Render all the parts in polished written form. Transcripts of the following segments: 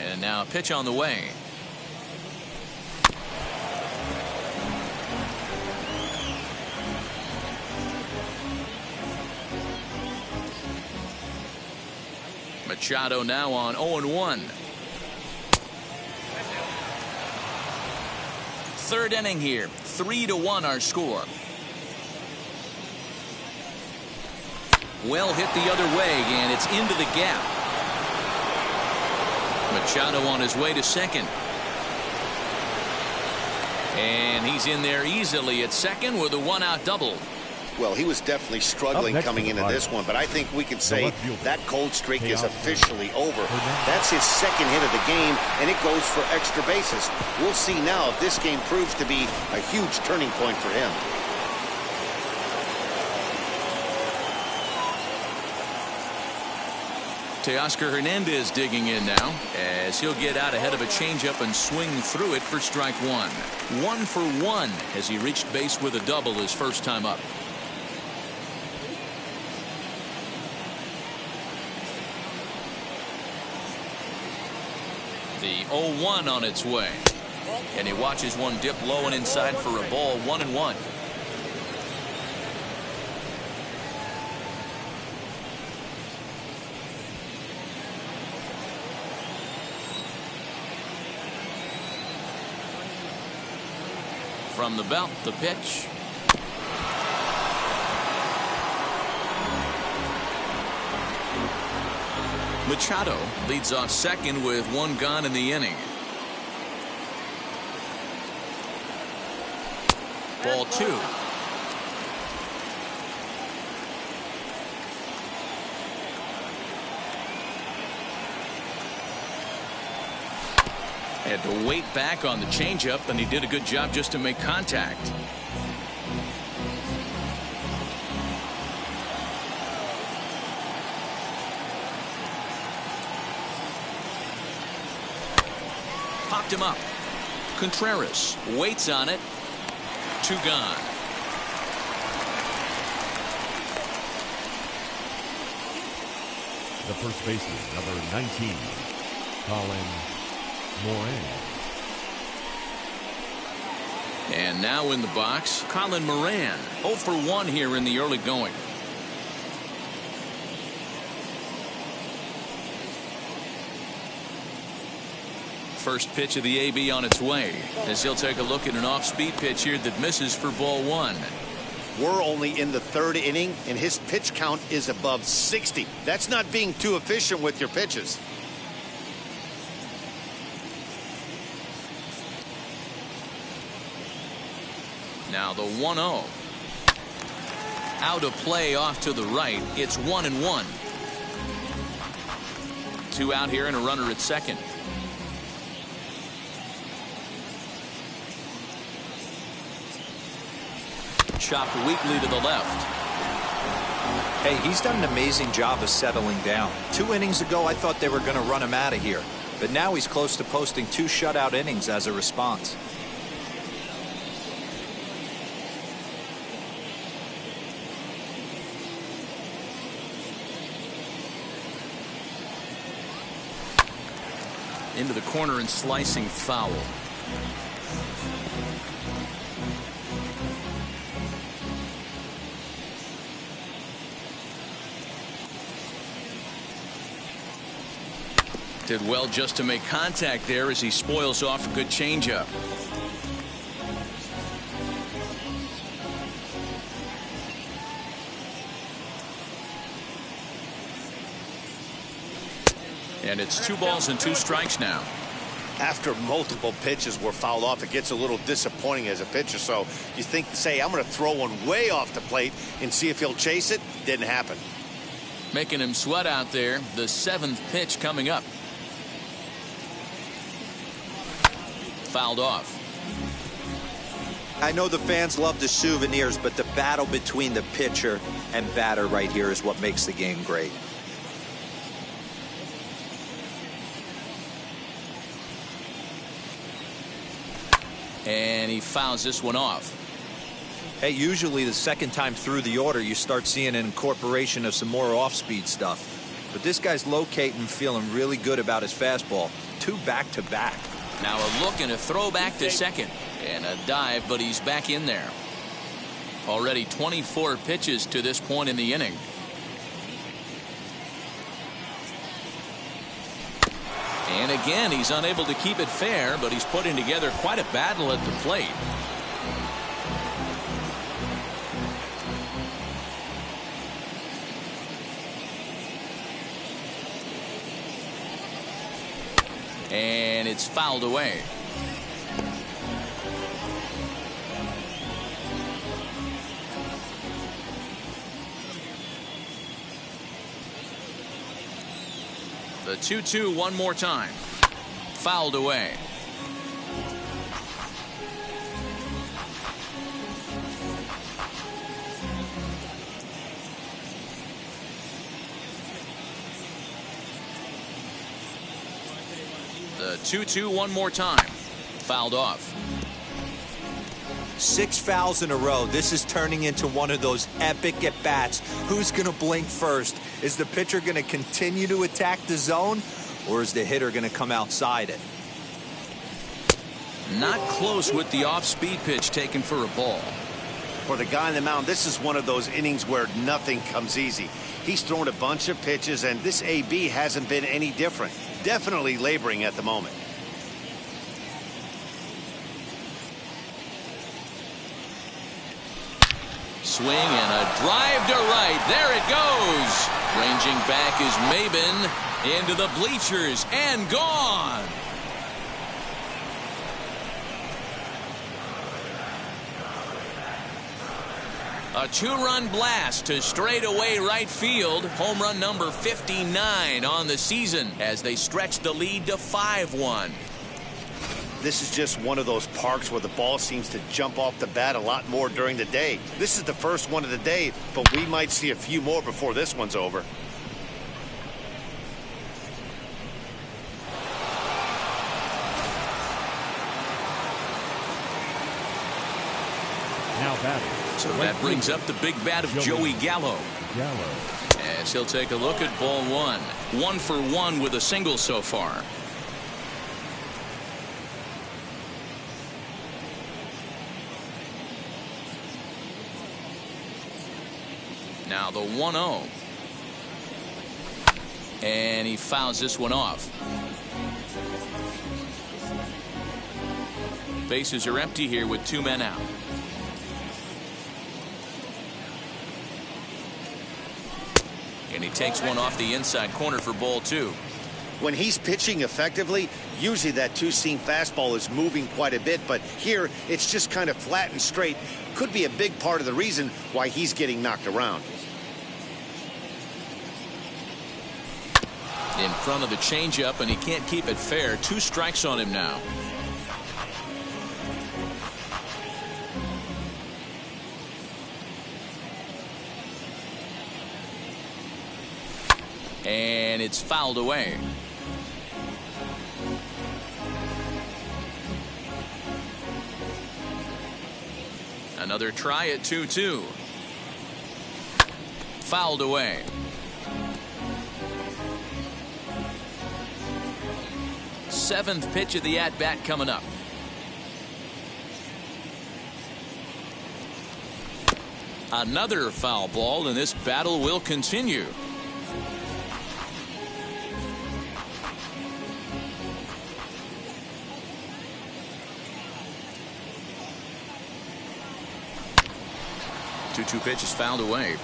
And now a pitch on the way. Machado now on 0-1. Third inning here. 3-1 our score. Well hit the other way, and it's into the gap. Machado on his way to second. And he's in there easily at second with a one-out double. Well, he was definitely struggling coming into this one, but I think we can say that cold streak is officially over. That's his second hit of the game, and it goes for extra bases. We'll see now if this game proves to be a huge turning point for him. Teoscar Hernandez digging in now as he'll get out ahead of a changeup and swing through it for strike one. 1 for 1 as he reached base with a double his first time up. The 0-1 on its way, and he watches one dip low and inside for a ball. 1-1. From the belt, the pitch. Machado leads off second with one gone in the inning. Ball 2. Had to wait back on the changeup, and he did a good job just to make contact. Popped him up. Contreras waits on it. 2 gone. The first baseman, number 19, Colin Moran. And now in the box, Colin Moran. 0 for 1 here in the early going. First pitch of the AB on its way as he'll take a look at an off-speed pitch here that misses for ball 1. We're only in the third inning, and his pitch count is above 60. That's not being too efficient with your pitches. Now the 1-0. Out of play off to the right. It's 1-1. 2 out here and a runner at second. Chopped weakly to the left. Hey, he's done an amazing job of settling down. 2 innings ago, I thought they were going to run him out of here. But now he's close to posting 2 shutout innings as a response. Into the corner and slicing foul. Did well just to make contact there as he spoils off a good changeup. And it's 2 balls and 2 strikes now. After multiple pitches were fouled off, it gets a little disappointing as a pitcher. So you think, say, I'm going to throw one way off the plate and see if he'll chase it. Didn't happen. Making him sweat out there. The 7th pitch coming up. Fouled off. I know the fans love the souvenirs, but the battle between the pitcher and batter right here is what makes the game great. And he fouls this one off. Hey, usually the second time through the order, you start seeing an incorporation of some more off-speed stuff. But this guy's locating, feeling really good about his fastball. 2 back-to-back. Now a look and a throw back to second. And a dive, but he's back in there. Already 24 pitches to this point in the inning. And again, he's unable to keep it fair, but he's putting together quite a battle at the plate. And it's fouled away. The 2-2 one more time. Fouled away. The 2-2 one more time. Fouled off. 6 fouls in a row. This is turning into one of those epic at-bats. Who's going to blink first? Is the pitcher going to continue to attack the zone, or is the hitter going to come outside it? Not close with the off-speed pitch taken for a ball. For the guy on the mound, this is one of those innings where nothing comes easy. He's thrown a bunch of pitches, and this AB hasn't been any different. Definitely laboring at the moment. Swing and a drive to right. There it goes. Ranging back is Maybin into the bleachers and gone. A 2-run blast to straightaway right field. Home run number 59 on the season as they stretch the lead to 5-1. This is just one of those parks where the ball seems to jump off the bat a lot more during the day. This is the first one of the day, but we might see a few more before this one's over. Now batting. So that brings up the big bat of Joey Gallo. As he'll take a look at ball 1. 1 for 1 with a single so far. Now the 1-0. And he fouls this one off. Bases are empty here with 2 men out. And he takes one off the inside corner for ball 2. When he's pitching effectively, usually that two-seam fastball is moving quite a bit, but here it's just kind of flat and straight. Could be a big part of the reason why he's getting knocked around. In front of the changeup, and he can't keep it fair. 2 strikes on him now. And it's fouled away. Another try at 2-2. Fouled away. Seventh pitch of the at-bat coming up. Another foul ball, and this battle will continue. Two pitch is fouled away.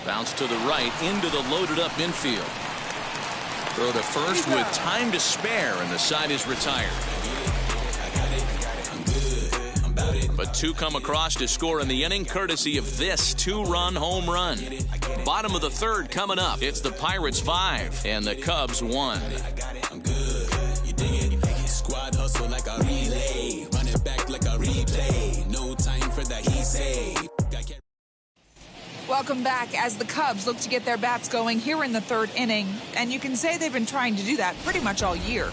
Bounce to the right into the loaded up infield. Throw to first with time to spare, and the side is retired. But 2 come across to score in the inning, courtesy of this 2-run home run. Bottom of the 3rd coming up. It's the Pirates 5 and the Cubs 1. Squad hustle like a relay, run it back like a replay. No time for that he say. Welcome back as the Cubs look to get their bats going here in the 3rd inning, and you can say they've been trying to do that pretty much all year.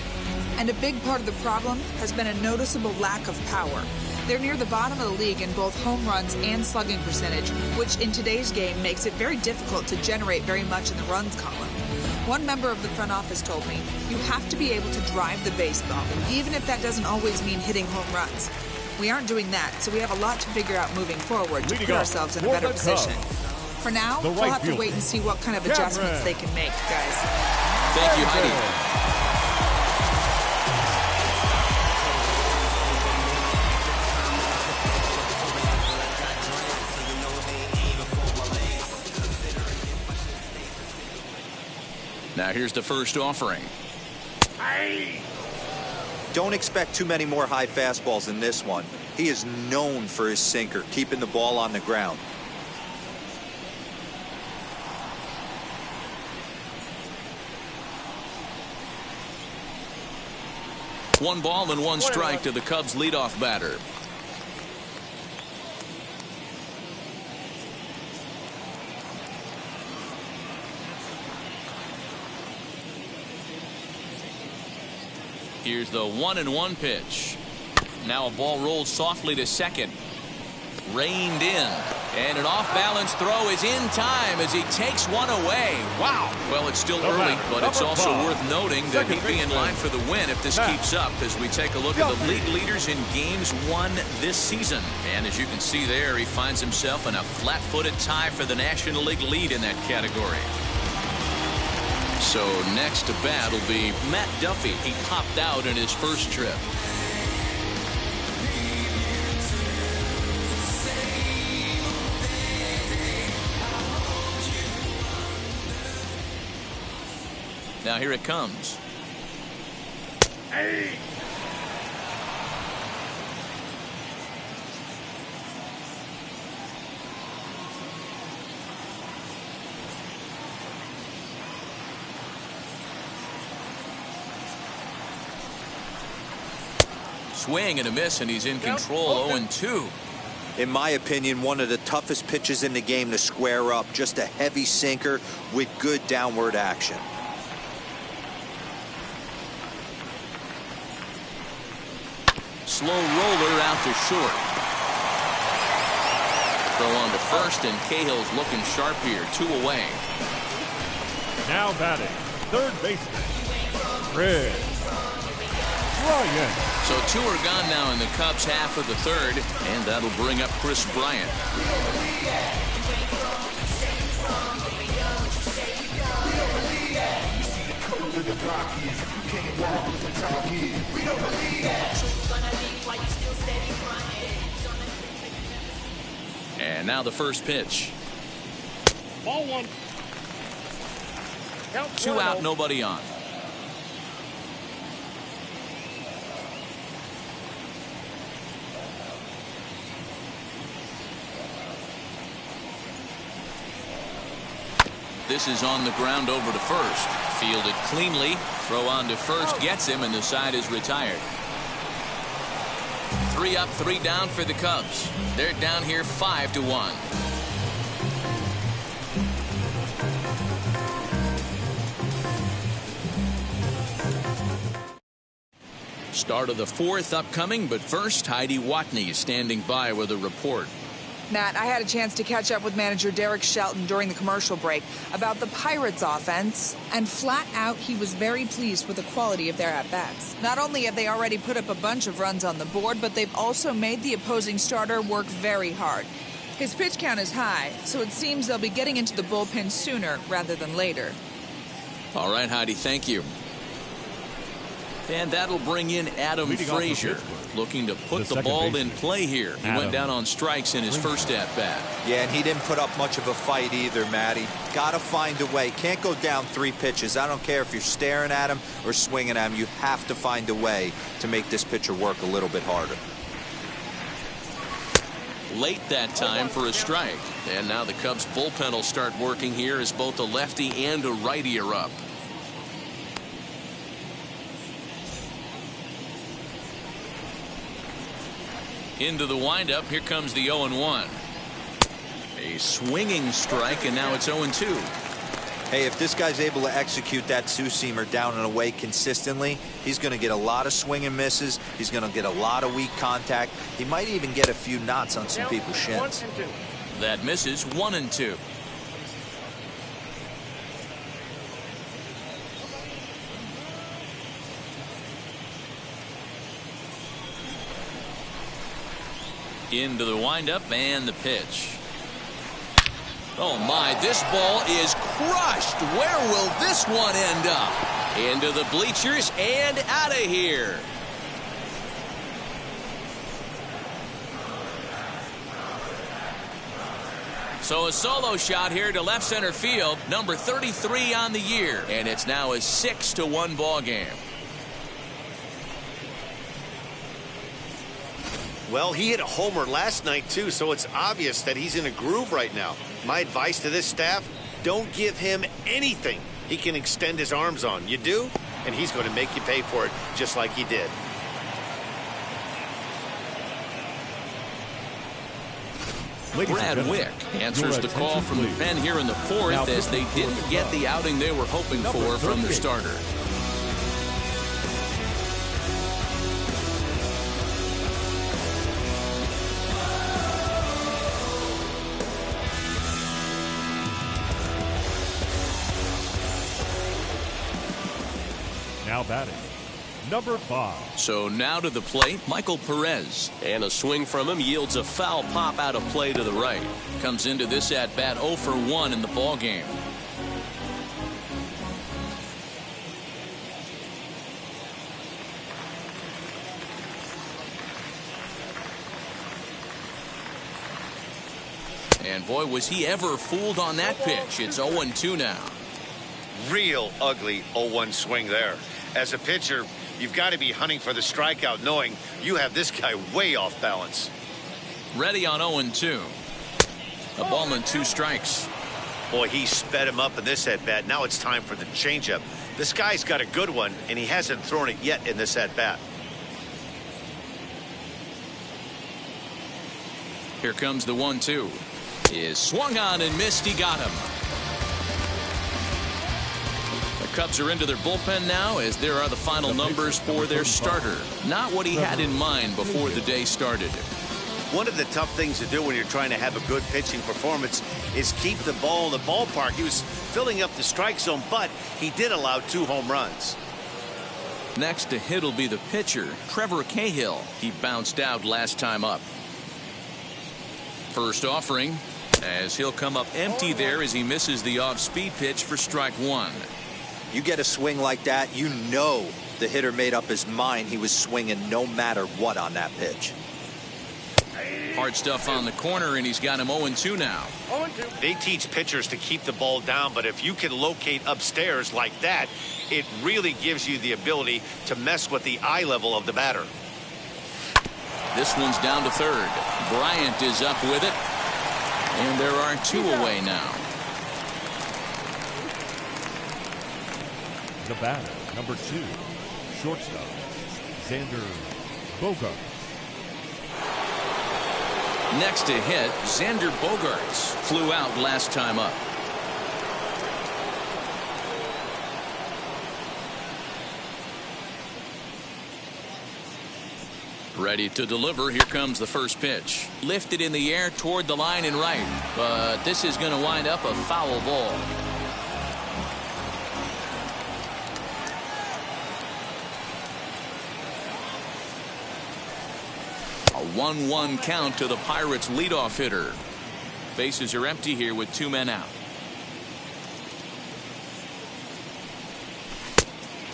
And a big part of the problem has been a noticeable lack of power. They're near the bottom of the league in both home runs and slugging percentage, which in today's game makes it very difficult to generate very much in the runs column. One member of the front office told me, you have to be able to drive the baseball, even if that doesn't always mean hitting home runs. We aren't doing that, so we have a lot to figure out moving forward to put ourselves in a better position. For now, we'll have to wait and see what kind of adjustments they can make, guys. Thank you, Heidi. Now here's the first offering. Don't expect too many more high fastballs in this one. He is known for his sinker, keeping the ball on the ground. One ball and one strike to the Cubs leadoff batter. Here's the 1-1 pitch. Now a ball rolls softly to second. Reined in. And an off-balance throw is in time as he takes one away. Wow. Well, it's still early, but it's also worth noting that he'd be in line for the win if this keeps up as we take a look at the league leaders in games won this season. And as you can see there, he finds himself in a flat-footed tie for the National League lead in that category. So next to bat will be Matt Duffy. He popped out in his first trip. Now here it comes. Hey. Swing and a miss, and he's in control. 0-2. In my opinion, one of the toughest pitches in the game to square up. Just a heavy sinker with good downward action. Slow roller out to short. Throw on to first, and Cahill's looking sharp here. 2 away. Now batting, third baseman, Kris Bryant. So 2 are gone now in the Cubs' half of the third, and that'll bring up Kris Bryant. And now the first pitch. Ball 1. 2 out, nobody on. This is on the ground over to first. Fielded cleanly. Throw on to first gets him, and the side is retired. 3 up, 3 down for the Cubs. They're down here 5-1. Start of the 4th upcoming, but first, Heidi Watney standing by with a report. Matt, I had a chance to catch up with manager Derek Shelton during the commercial break about the Pirates offense, and flat out he was very pleased with the quality of their at-bats. Not only have they already put up a bunch of runs on the board, but they've also made the opposing starter work very hard. His pitch count is high, so it seems they'll be getting into the bullpen sooner rather than later. All right, Heidi, thank you. And that'll bring in Adam Frazier, looking to put the ball in play here. He went down on strikes in his first at-bat. Yeah, and he didn't put up much of a fight either, Matty. Got to find a way. Can't go down 3 pitches. I don't care if you're staring at him or swinging at him. You have to find a way to make this pitcher work a little bit harder. Late that time for a strike. And now the Cubs bullpen will start working here as both a lefty and a righty are up. Into the windup. Here comes the 0-1. A swinging strike, and now it's 0-2. Hey, if this guy's able to execute that two-seamer down and away consistently, he's going to get a lot of swing and misses. He's going to get a lot of weak contact. He might even get a few knots on some people's shins. That misses 1 and 2. Into the windup and the pitch. Oh my, this ball is crushed. Where will this one end up? Into the bleachers and out of here. So a solo shot here to left center field, number 33 on the year, and it's now a 6-1 ball game. Well, he hit a homer last night, too, so it's obvious that he's in a groove right now. My advice to this staff, don't give him anything he can extend his arms on. You do, and he's going to make you pay for it, just like he did. Brad Wick answers the call from the pen here in the fourth as they didn't get the outing they were hoping for from their starter. Now batting, number 5. So now to the plate, Michael Perez. And a swing from him yields a foul pop out of play to the right. Comes into this at bat 0 for 1 in the ball game. And boy, was he ever fooled on that pitch. It's 0-2 now. Real ugly 0-1 swing there. As a pitcher, you've got to be hunting for the strikeout, knowing you have this guy way off balance. Ready on 0-2. A ball and 2 strikes. Boy, he sped him up in this at-bat. Now it's time for the changeup. This guy's got a good one, and he hasn't thrown it yet in this at-bat. Here comes the 1-2. Is swung on and missed. He got him. Cubs are into their bullpen now as there are the final numbers for their starter. Not what he had in mind before the day started. One of the tough things to do when you're trying to have a good pitching performance is keep the ball in the ballpark. He was filling up the strike zone, but he did allow 2 home runs. Next to hit will be the pitcher, Trevor Cahill. He bounced out last time up. First offering as he'll come up empty there as he misses the off-speed pitch for strike 1. You get a swing like that, you know the hitter made up his mind he was swinging no matter what on that pitch. Hard stuff on the corner, and he's got him 0-2 now. They teach pitchers to keep the ball down, but if you can locate upstairs like that, it really gives you the ability to mess with the eye level of the batter. This one's down to third. Bryant is up with it, and there are 2 away now. The batter, number 2, shortstop, Xander Bogaerts. Next to hit, Xander Bogaerts flew out last time up. Ready to deliver. Here comes the first pitch. Lifted in the air toward the line and right, but this is going to wind up a foul ball. A 1-1 count to the Pirates leadoff hitter. Bases are empty here with 2 men out.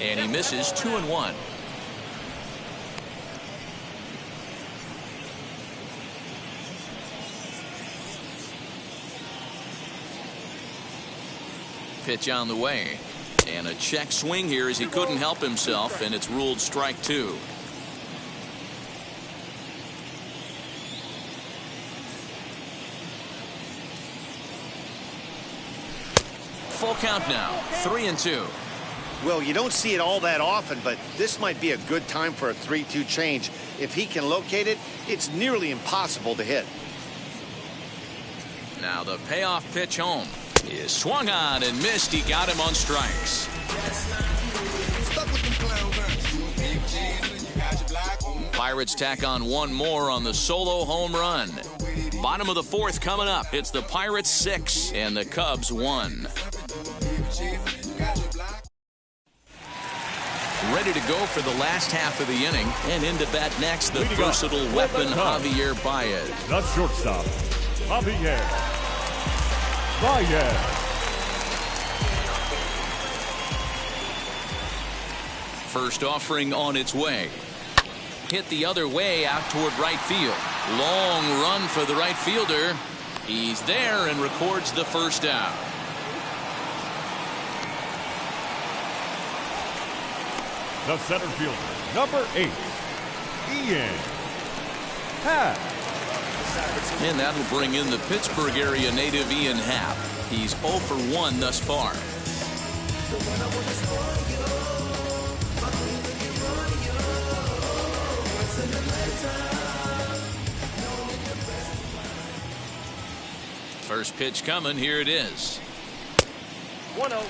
And he misses 2-1. Pitch on the way. And a check swing here as he couldn't help himself, and it's ruled strike 2. Full count now, 3-2. Well, you don't see it all that often, but this might be a good time for a 3-2 change. If he can locate it, it's nearly impossible to hit. Now the payoff pitch home. He swung on and missed. He got him on strikes. Pirates tack on one more on the solo home run. Bottom of the fourth coming up. It's the Pirates 6 and the Cubs 1. Ready to go for the last half of the inning. And into bat next, the versatile weapon, Javier Baez. The shortstop, Javier Baez. First offering on its way. Hit the other way out toward right field. Long run for the right fielder. He's there and records the first out. The center fielder, number 8, Ian Happ. And that'll bring in the Pittsburgh area native Ian Happ. He's 0 for 1 thus far. First pitch coming. Here it is. 1-0.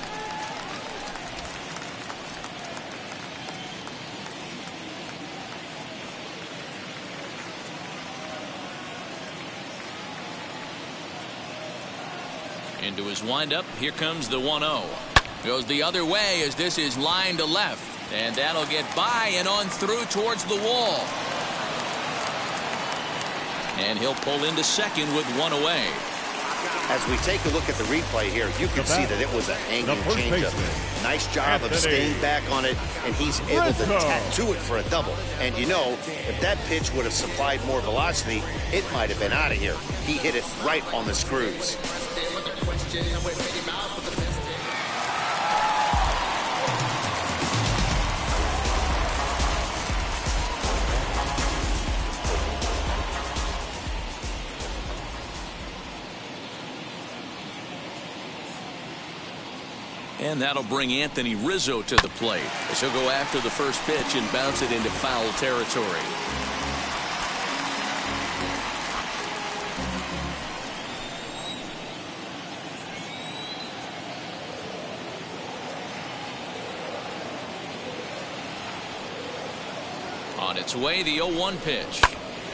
Into his windup. Here comes the 1-0. Goes the other way as this is line to left. And that'll get by and on through towards the wall. And he'll pull into second with one away. As we take a look at the replay here, you can see that it was a hanging changeup. Nice job of staying back on it, and he's able to tattoo it for a double. And you know, if that pitch would have supplied more velocity, it might have been out of here. He hit it right on the screws. And that'll bring Anthony Rizzo to the plate as he'll go after the first pitch and bounce it into foul territory. On its way, the 0-1 pitch.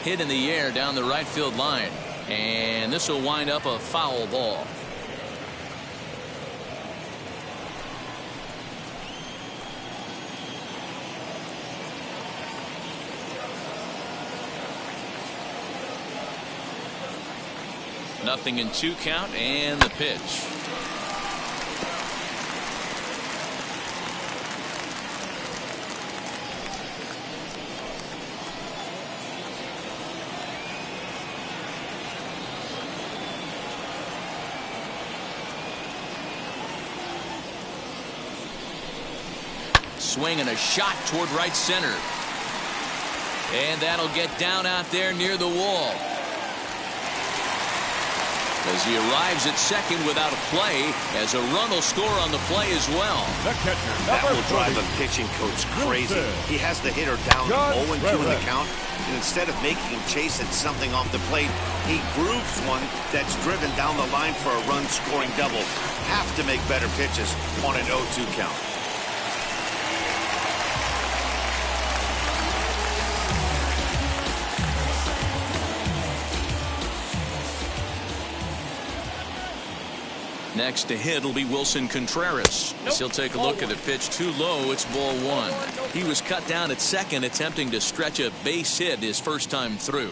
Hit in the air down the right field line. And this will wind up a foul ball. Nothing in 2 count and the pitch. Swing and a shot toward right center. And that'll get down out there near the wall. As he arrives at second without a play, as a run will score on the play as well. The catcher, that will drive a pitching coach crazy. He has the hitter down 0-2 in the count, and instead of making him chase at something off the plate, he grooves one that's driven down the line for a run-scoring double. Have to make better pitches on an 0-2 count. Next to hit will be Wilson Contreras. He'll take a look at the pitch too low. It's ball 1. He was cut down at second, attempting to stretch a base hit his first time through.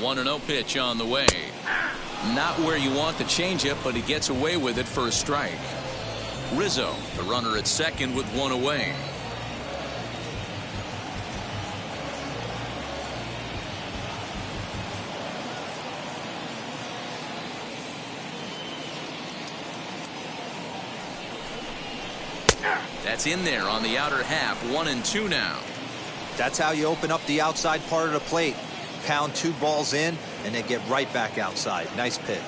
One 1-0 pitch on the way. Not where you want the changeup, but he gets away with it for a strike. Rizzo, the runner at second with one away. That's in there on the outer half. 1-2 now. That's how you open up the outside part of the plate. Pound 2 balls in and then get right back outside. Nice pitch.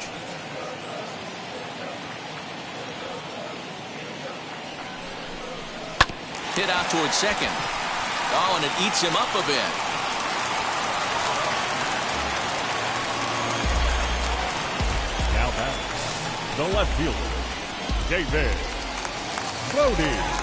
Hit out towards second. Oh, and it eats him up a bit. Now back, the left fielder, David Bote.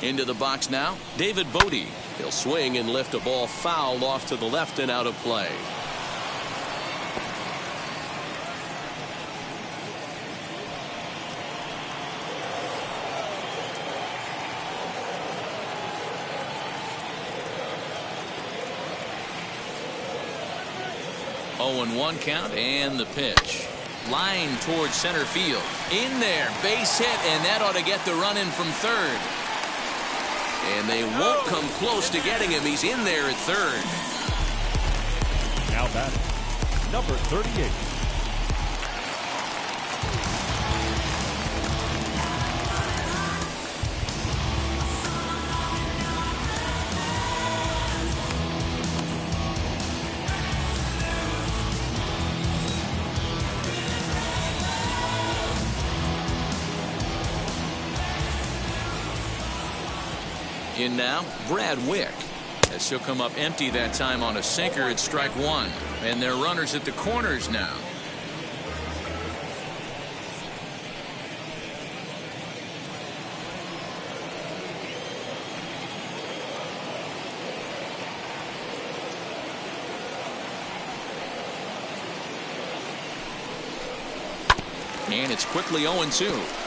Into the box now, David Bote. He'll swing and lift a ball foul off to the left and out of play. Oh, and 1 count, and the pitch. Line towards center field. In there, base hit, and that ought to get the run in from third. And they won't come close to getting him. He's in there at third. Now batting, number 38. In now, Brad Wick. As he'll come up empty that time on a sinker at strike 1. And they're runners at the corners now. And it's quickly 0-2.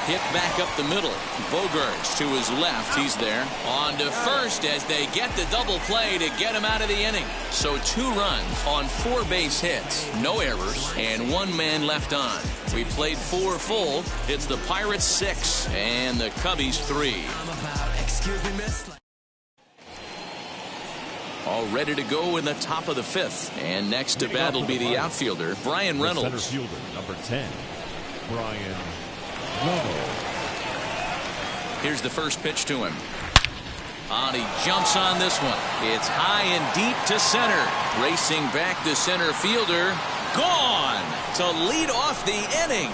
Hit back up the middle. Bogaerts to his left. He's there. On to first as they get the double play to get him out of the inning. So 2 runs on 4 base hits. No errors. And 1 man left on. We played 4 full. It's the Pirates 6 and the Cubbies 3. All ready to go in the top of the 5th. And next to bat will be the outfielder, Bryan Reynolds. Center fielder, number 10, Bryan Reynolds. Here's the first pitch to him. And he jumps on this one. It's high and deep to center. Racing back the center fielder. Gone to lead off the inning.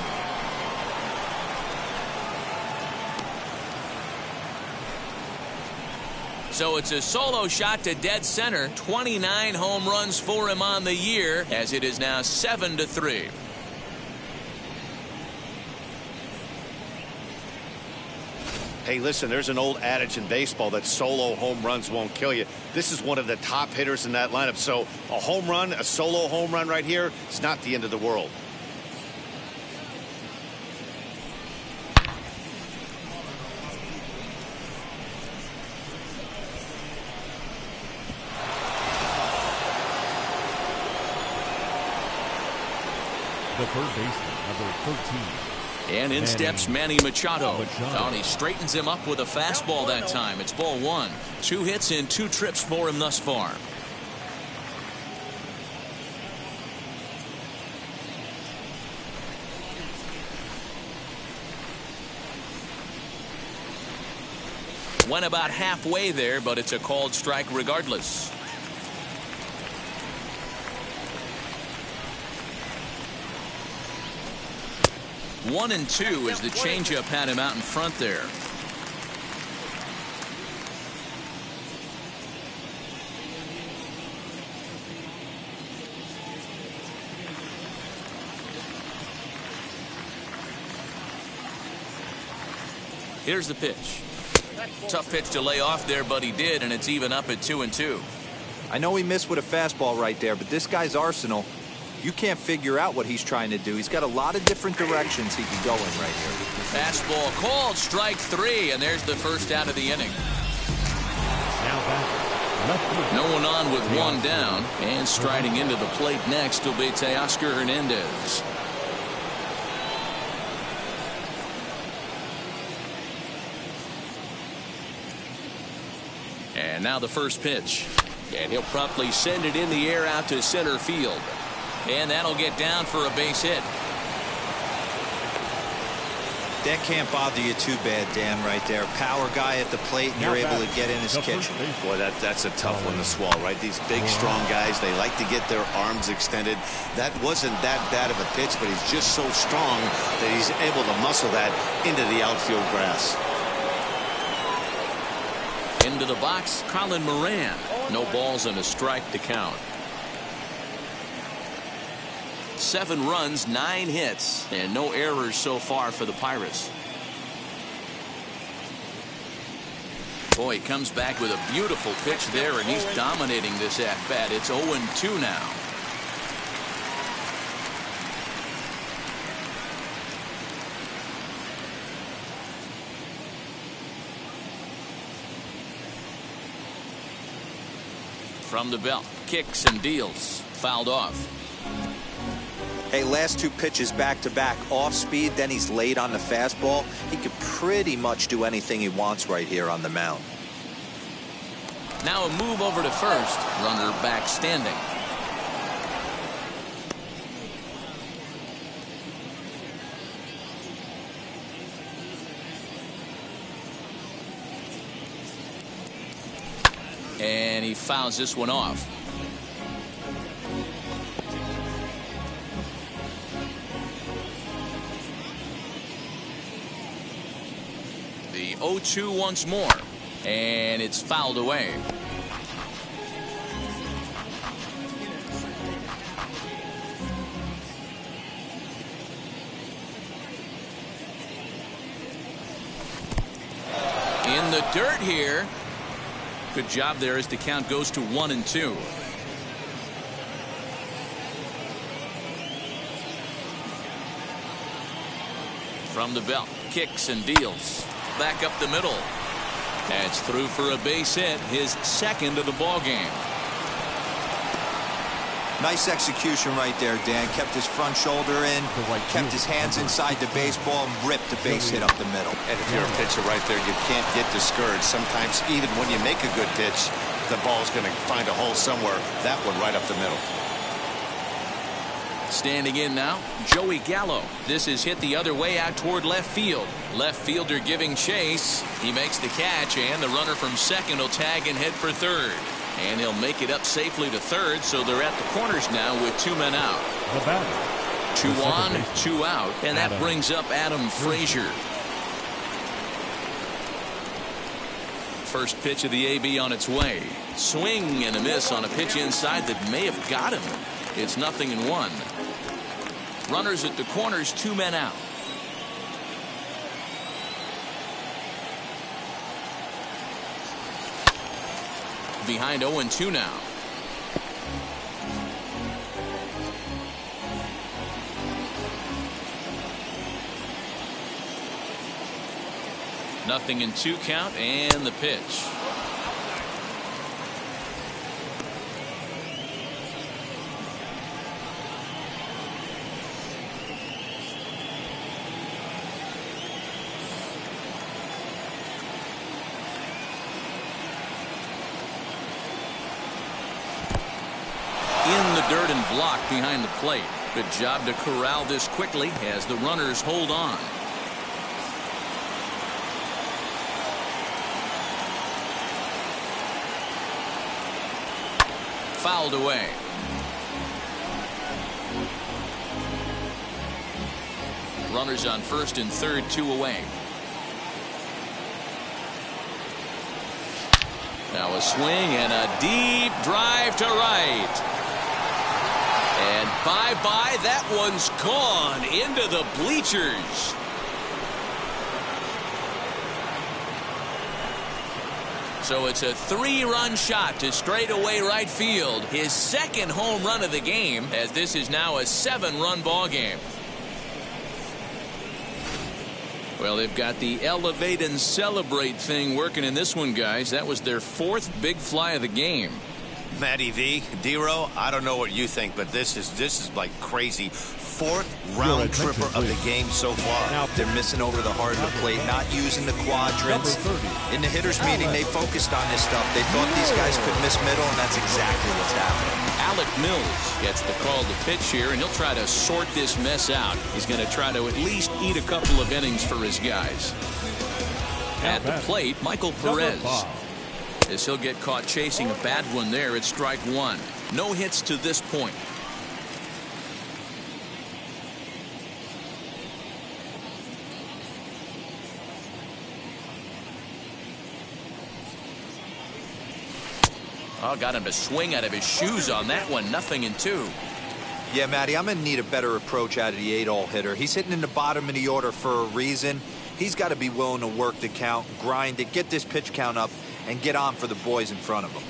So it's a solo shot to dead center. 29 home runs for him on the year, as it is now 7-3. Hey, listen, there's an old adage in baseball that solo home runs won't kill you. This is one of the top hitters in that lineup. So a home run, a solo home run right here, it's not the end of the world. The third baseman, number 13. And in steps Manny Machado. He straightens him up with a fastball that time. It's ball 1. 2 hits and 2 trips for him thus far. Went about halfway there, but it's a called strike regardless. 1-2 as the changeup had him out in front there. Here's the pitch. Tough pitch to lay off there, but he did, and it's even up at 2-2. I know he missed with a fastball right there, but this guy's arsenal, You can't figure out what he's trying to do. He's got a lot of different directions he can go in right here. Fastball called, strike 3, and there's the first out of the inning. No one on with one down, and striding into the plate next will be Teoscar Hernandez. And now the first pitch. And he'll promptly send it in the air out to center field. And that'll get down for a base hit. That can't bother you too bad, Dan, right there. Power guy at the plate, and you're able to get in his kitchen. Boy, that's a tough one to swallow, right? These big, strong guys, they like to get their arms extended. That wasn't that bad of a pitch, but he's just so strong that he's able to muscle that into the outfield grass. Into the box, Colin Moran. No balls and a strike to count. 7 runs, 9 hits, and no errors so far for the Pirates. Boy, he comes back with a beautiful pitch there, and he's dominating this at-bat. It's 0-2 now. From the belt, kicks and deals, fouled off. Hey, last 2 pitches back-to-back, off speed, then he's late on the fastball. He could pretty much do anything he wants right here on the mound. Now a move over to first, runner back standing. And he fouls this one off. The 0-2 once more, and it's fouled away. In the dirt here. Good job there as the count goes to 1-2. From the belt, kicks and deals. Back up the middle. That's through for a base hit, his second of the ball game. Nice execution right there, Dan. Kept his front shoulder in, kept his hands inside the baseball, and ripped the base hit up the middle. And if you're a pitcher right there, you can't get discouraged. Sometimes even when you make a good pitch, the ball's going to find a hole somewhere. That one right up the middle. Standing in now, Joey Gallo. This is hit the other way out toward left field. Left fielder giving chase. He makes the catch, and the runner from second will tag and head for third. And he'll make it up safely to third, so they're at the corners now with 2 men out. 2 on, 2 out, and that brings up Adam Frazier. First pitch of the AB on its way. Swing and a miss on a pitch inside that may have got him. It's 0-1. Runners at the corners, 2 men out. Behind 0-2 now. Nothing in 2 count, and the pitch. Dirt and block behind the plate. Good job to corral this quickly as the runners hold on. Fouled away. Runners on first and third, 2 away. Now a swing and a deep drive to right. And bye-bye, that one's gone into the bleachers. So it's a 3-run shot to straightaway right field. His second home run of the game, as this is now a 7-run ball game. Well, they've got the elevate and celebrate thing working in this one, guys. That was their 4th big fly of the game. Matty V, D-Row, I don't know what you think, but this is like crazy. 4th round tripper of the game so far. Now they're missing over the heart of the plate, not using the quadrants. In the hitters meeting, they focused on this stuff. They thought these guys could miss middle, and that's exactly what's happening. Alec Mills gets the call to pitch here, and he'll try to sort this mess out. He's going to try to at least eat a couple of innings for his guys. At the plate, Michael Perez. As he'll get caught chasing a bad one there, it's strike 1. No hits to this point. Oh, got him to swing out of his shoes on that one. 0-2. Yeah, Matty, I'm going to need a better approach out of the 8-hole hitter. He's hitting in the bottom of the order for a reason. He's got to be willing to work the count, grind it, get this pitch count up, and get on for the boys in front of him.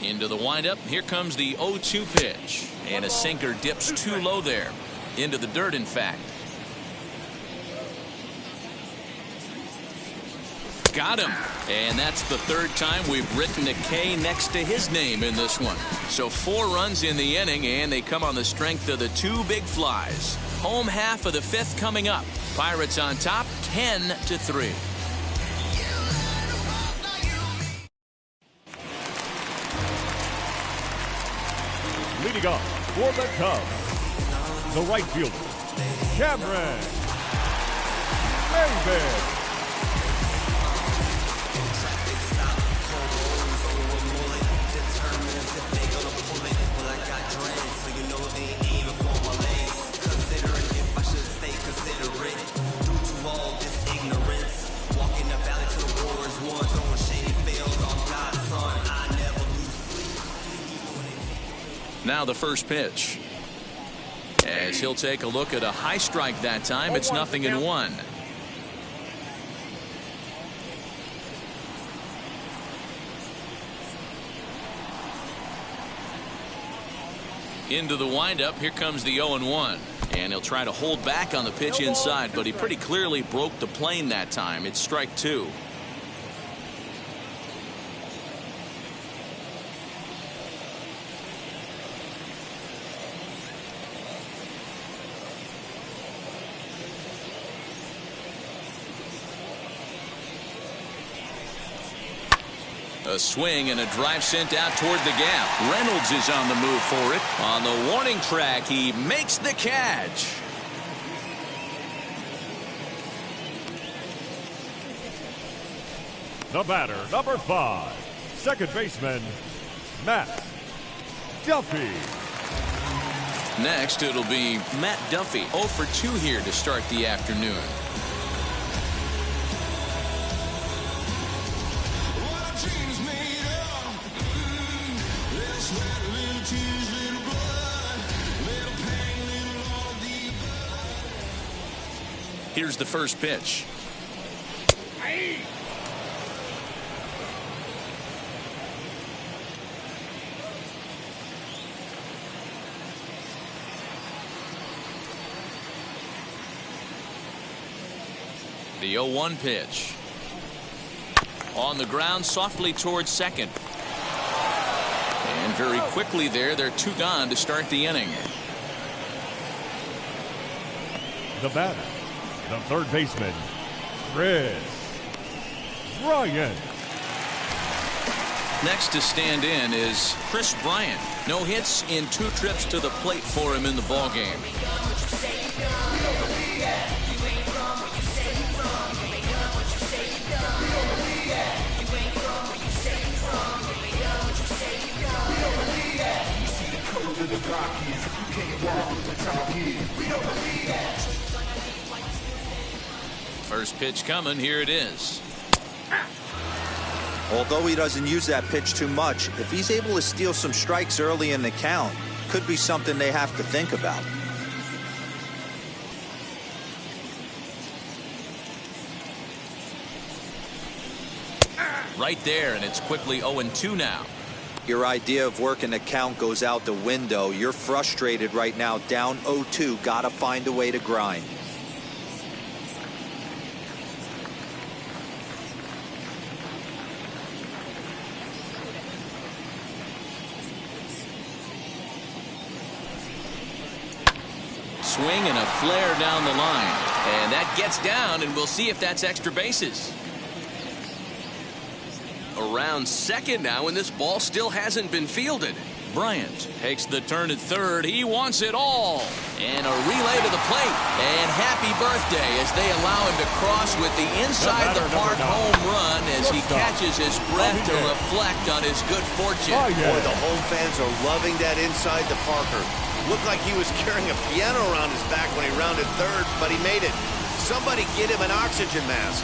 Into the windup. Here comes the 0-2 pitch. And a sinker dips too low there. Into the dirt, in fact. Got him. And that's the 3rd time we've written a K next to his name in this one. So 4 runs in the inning, and they come on the strength of the 2 big flies. Home half of the 5th coming up. Pirates on top, 10-3. Leading off for the Cubs, the right fielder, Cameron Maybin. Now the first pitch. As he'll take a look at a high strike that time, it's 0-1. Into the windup, here comes the 0-1. And he'll try to hold back on the pitch inside, but he pretty clearly broke the plane that time. It's strike 2. A swing and a drive sent out toward the gap. Reynolds is on the move for it. On the warning track, he makes the catch. The batter, number 5, second baseman, Matt Duffy. Next, it'll be Matt Duffy. 0 for 2 here to start the afternoon. Here's the first pitch. The 0-1 pitch. On the ground softly towards second. And very quickly there, they're 2 gone to start the inning. The batter, the third baseman, Chris Bryant. Next to stand in is Chris Bryant. No hits in 2 trips to the plate for him in the ballgame. First pitch coming. Here it is. Although he doesn't use that pitch too much, if he's able to steal some strikes early in the count, could be something they have to think about. right there, and it's quickly 0-2 now. Your idea of working the count goes out the window. You're frustrated right now, down 0-2. Got to find a way to grind. Swing and a flare down the line. And that gets down, and we'll see if that's extra bases. Around second now, and this ball still hasn't been fielded. Bryant takes the turn at third. He wants it all. And a relay to the plate. And happy birthday as they allow him to cross with the inside the park home run as he catches his breath to reflect on his good fortune. Boy, the home fans are loving that inside the Parker. Looked like he was carrying a piano around his back when he rounded third, but he made it. Somebody get him an oxygen mask.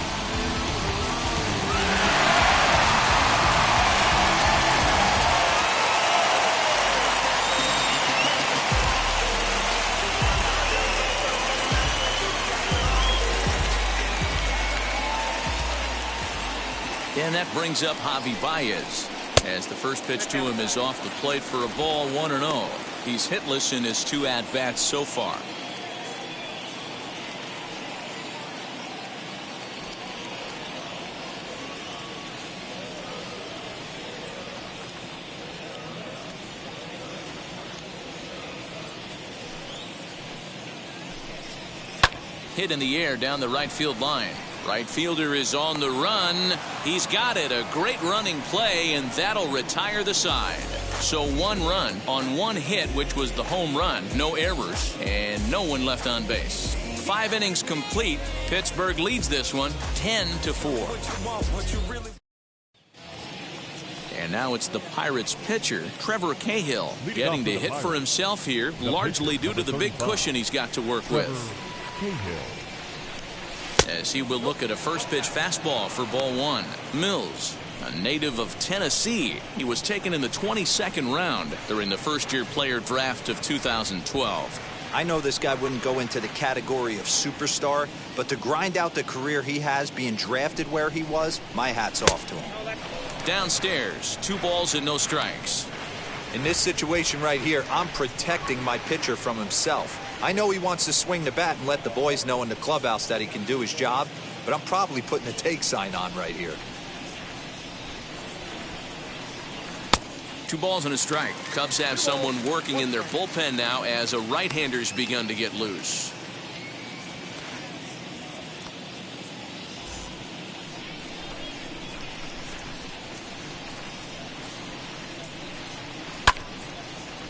And that brings up Javi Baez as the first pitch to him is off the plate for a ball, 1-0. He's hitless in his 2 at-bats so far. Hit in the air down the right field line. Right fielder is on the run. He's got it. A great running play, and that'll retire the side. So 1 run on 1 hit, which was the home run. No errors, and no one left on base. 5 innings complete. Pittsburgh leads this one 10-4. And now it's the Pirates pitcher, Trevor Cahill, getting to hit for himself here, largely due to the big cushion he's got to work with. As he will look at a first pitch fastball for ball 1. Mills, a native of Tennessee. He was taken in the 22nd round during the first-year player draft of 2012. I know this guy wouldn't go into the category of superstar, but to grind out the career he has being drafted where he was, my hat's off to him. Downstairs, 2 balls and no strikes. In this situation right here, I'm protecting my pitcher from himself. I know he wants to swing the bat and let the boys know in the clubhouse that he can do his job, but I'm probably putting a take sign on right here. 2 balls and a strike. Cubs have someone working in their bullpen now as a right-hander's begun to get loose.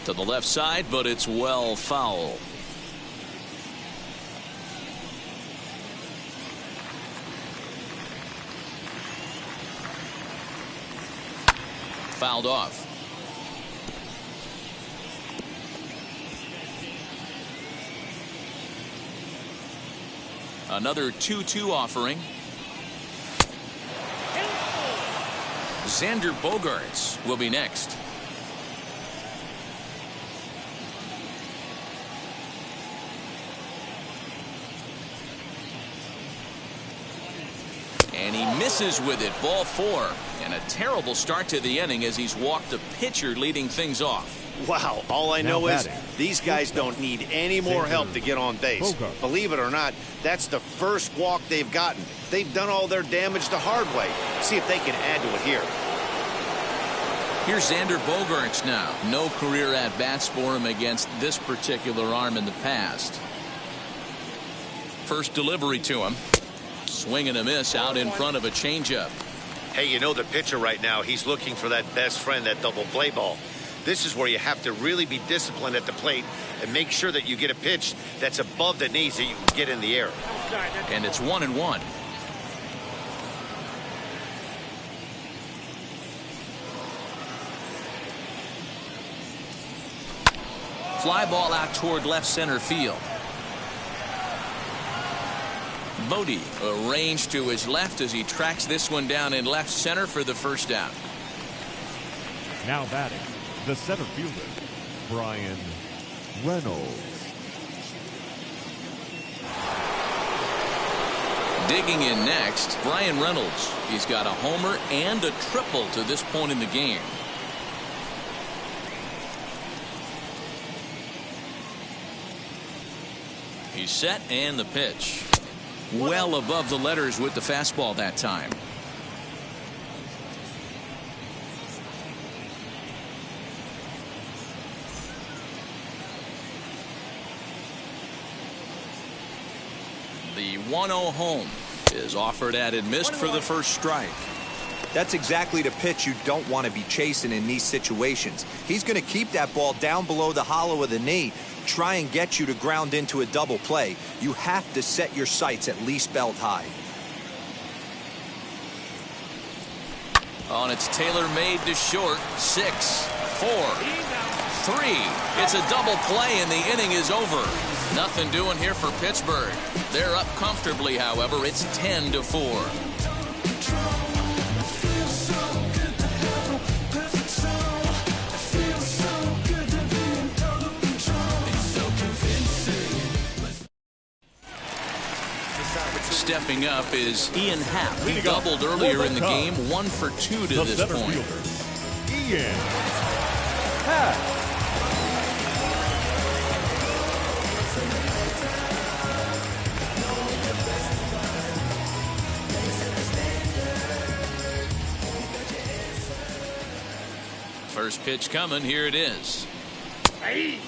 To the left side, but it's well foul. Fouled off. Another 2-2 offering. Xander Bogaerts will be next. And he misses with it. Ball 4. And a terrible start to the inning as he's walked the pitcher leading things off. Wow, all I know is these guys don't need any more help to get on base. Believe it or not, that's the first walk they've gotten. They've done all their damage the hard way. See if they can add to it here. Here's Xander Bogaerts now. No career at-bats for him against this particular arm in the past. First delivery to him. Swing and a miss out in front of a changeup. Hey, you know the pitcher right now, he's looking for that best friend, that double play ball. This is where you have to really be disciplined at the plate and make sure that you get a pitch that's above the knees that you can get in the air. And it's 1-1. Fly ball out toward left center field. Bodie arranged to his left as he tracks this one down in left center for the first down. Now batting, the center fielder, Bryan Reynolds. Digging in next, Bryan Reynolds. He's got a homer and a triple to this point in the game. He's set and the pitch. Well above the letters with the fastball that time. The 1-0 home is offered at and missed for the first strike. That's exactly the pitch you don't want to be chasing in these situations. He's going to keep that ball down below the hollow of the knee, try and get you to ground into a double play. You have to set your sights at least belt high. On its tailor-made to short. 6, 4, 3. It's a double play and the inning is over. Nothing doing here for Pittsburgh. They're up comfortably, however. It's 10-4. Stepping up is Ian Happ. He doubled earlier in the game. 1 for 2 to this point. Ian Happ. First pitch coming. Here it is. Hey.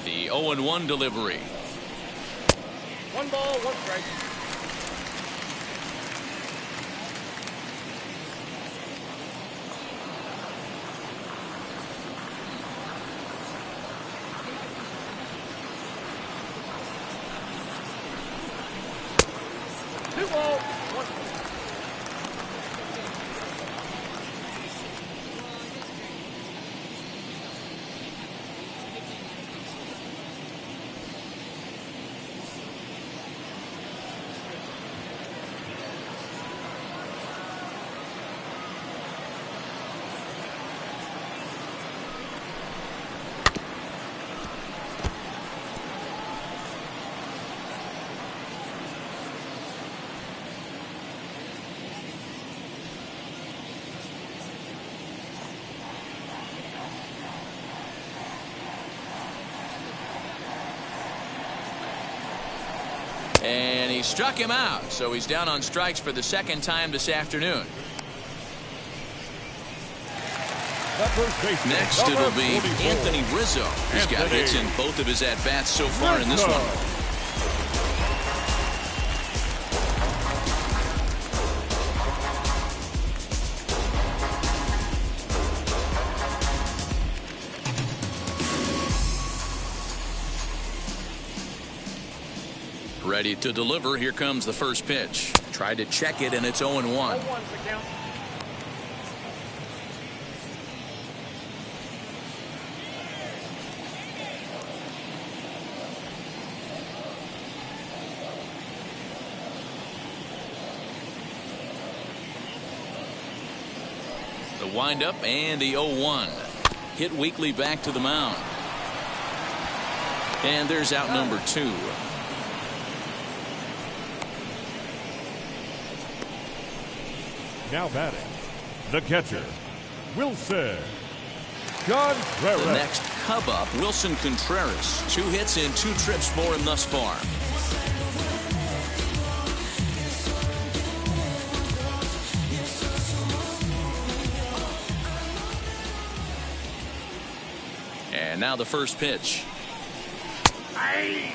The 0-1 delivery. 1 ball, 1 strike. And he struck him out, so he's down on strikes for the second time this afternoon. Next it'll be Anthony Rizzo. He's got hits in both of his at-bats so far in this one. Ready to deliver. Here comes the first pitch. Tried to check it, and it's 0-1. The windup and the 0-1. Hit weakly back to the mound. And there's out number 2. Now batting, the catcher, Wilson Contreras. The next Cub up, Wilson Contreras. 2 hits in 2 trips for him thus far. And now the first pitch. Aye.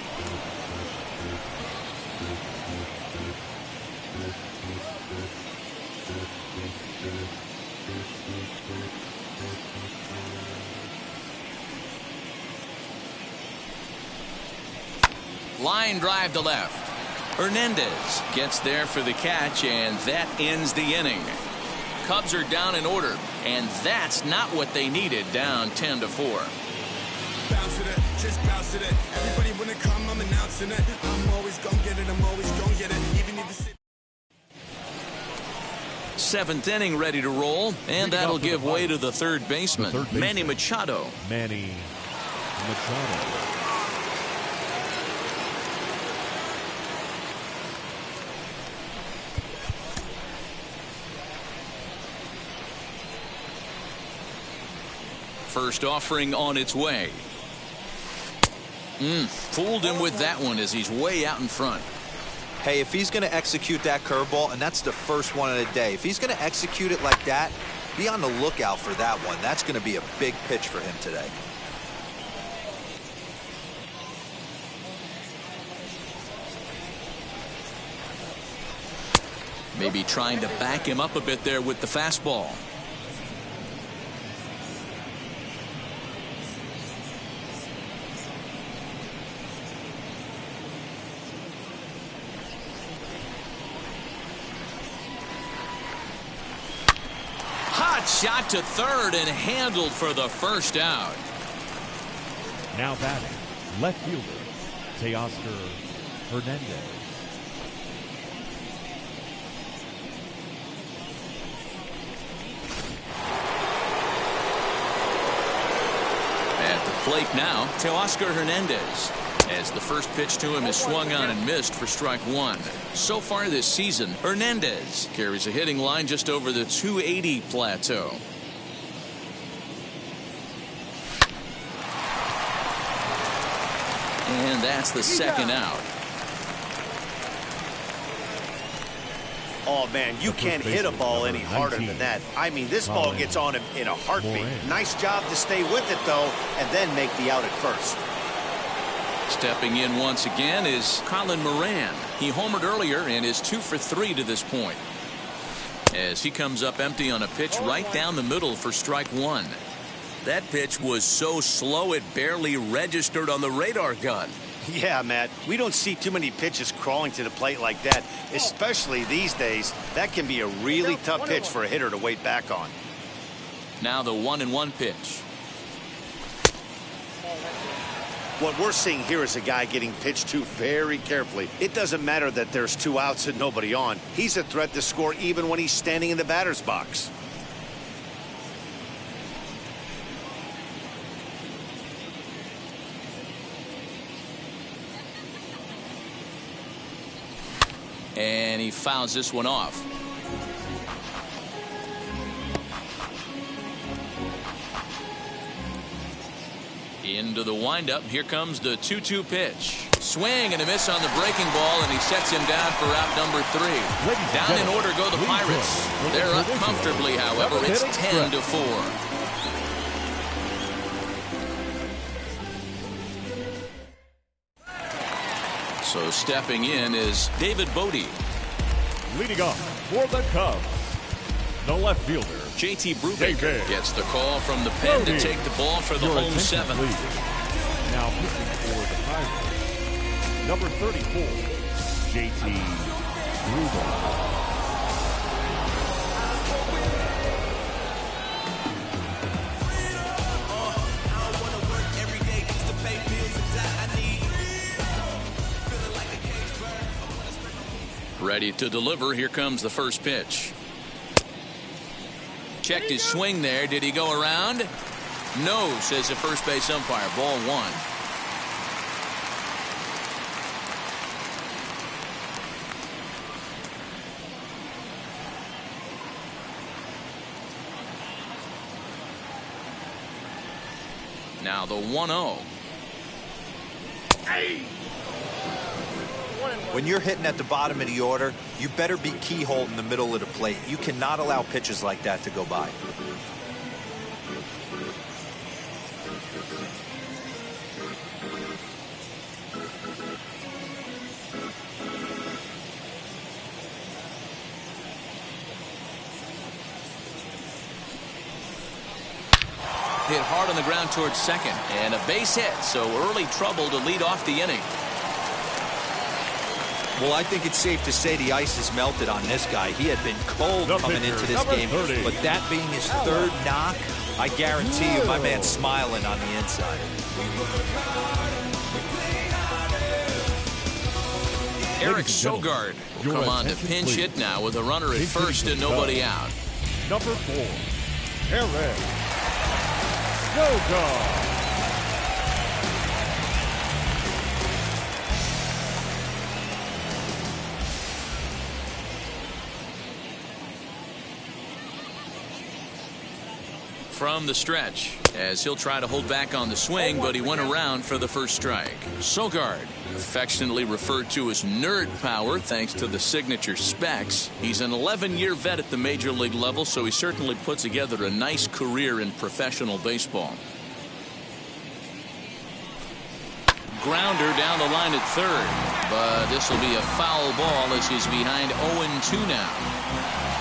Line drive to left. Hernandez gets there for the catch, and that ends the inning. Cubs are down in order, and that's not what they needed, down 10-4. bounce to that, just bounce to that. Everybody when it come, I'm announcing it. I'm always gonna get it, I'm always gonna get it. Even if it's... Seventh inning ready to roll, and that'll give way to the third baseman, Manny Machado. Manny Machado. First offering on its way. Fooled him with that one as he's way out in front. Hey, if he's going to execute that curveball, and that's the first one of the day, if he's going to execute it like that, be on the lookout for that one. That's going to be a big pitch for him today. Maybe trying to back him up a bit there with the fastball. Shot to third and handled for the first out. Now batting, left fielder, Teoscar Hernandez. At the plate now, Teoscar Hernandez. As the first pitch to him is swung on and missed for strike one. So far this season, Hernandez carries a hitting line just over the 280 plateau. And that's the second out. Oh, man, you can't hit a ball any harder than that. I mean, this ball gets on him in a heartbeat. Nice job to stay with it, though, and then make the out at first. Stepping in once again is Colin Moran. He homered earlier and is 2 for 3 to this point. As he comes up empty on a pitch right down the middle for strike one. That pitch was so slow it barely registered on the radar gun. Yeah, Matt, we don't see too many pitches crawling to the plate like that, especially these days. That can be a really tough pitch for a hitter to wait back on. Now the 1-1 pitch. What we're seeing here is a guy getting pitched to very carefully. It doesn't matter that there's 2 outs and nobody on. He's a threat to score even when he's standing in the batter's box. And he fouls this one off. Into the windup. Here comes the 2-2 pitch. Swing and a miss on the breaking ball, and he sets him down for out number 3. Down in order go the Pirates. They're up comfortably, however. It's 10-4. So stepping in is David Bodie. Leading off for the Cubs, the left fielder, JT Brubaker gets the call from the pen to take the ball for the home 7th. Now pitching for the Pirates, number 34, JT Brubaker. Ready to deliver. Here comes the first pitch. Checked his swing there. Did he go around? No, says the first base umpire. Ball 1. Now the 1-0. Hey. When you're hitting at the bottom of the order, you better be keyhole in the middle of the plate. You cannot allow pitches like that to go by. Hit hard on the ground towards second, and a base hit, so early trouble to lead off the inning. Well, I think it's safe to say the ice has melted on this guy. He had been cold coming into this game, but that being his third knock, I guarantee you my man's smiling on the inside. Eric Sogard will come on to pinch hit now with a runner at first and nobody out. Number 4, Eric Sogard. From the stretch, as he'll try to hold back on the swing, but he went around for the first strike. Sogard, affectionately referred to as nerd power thanks to the signature specs. He's an 11-year vet at the major league level, so he certainly put together a nice career in professional baseball. Grounder down the line at third, but this will be a foul ball as he's behind 0-2 now.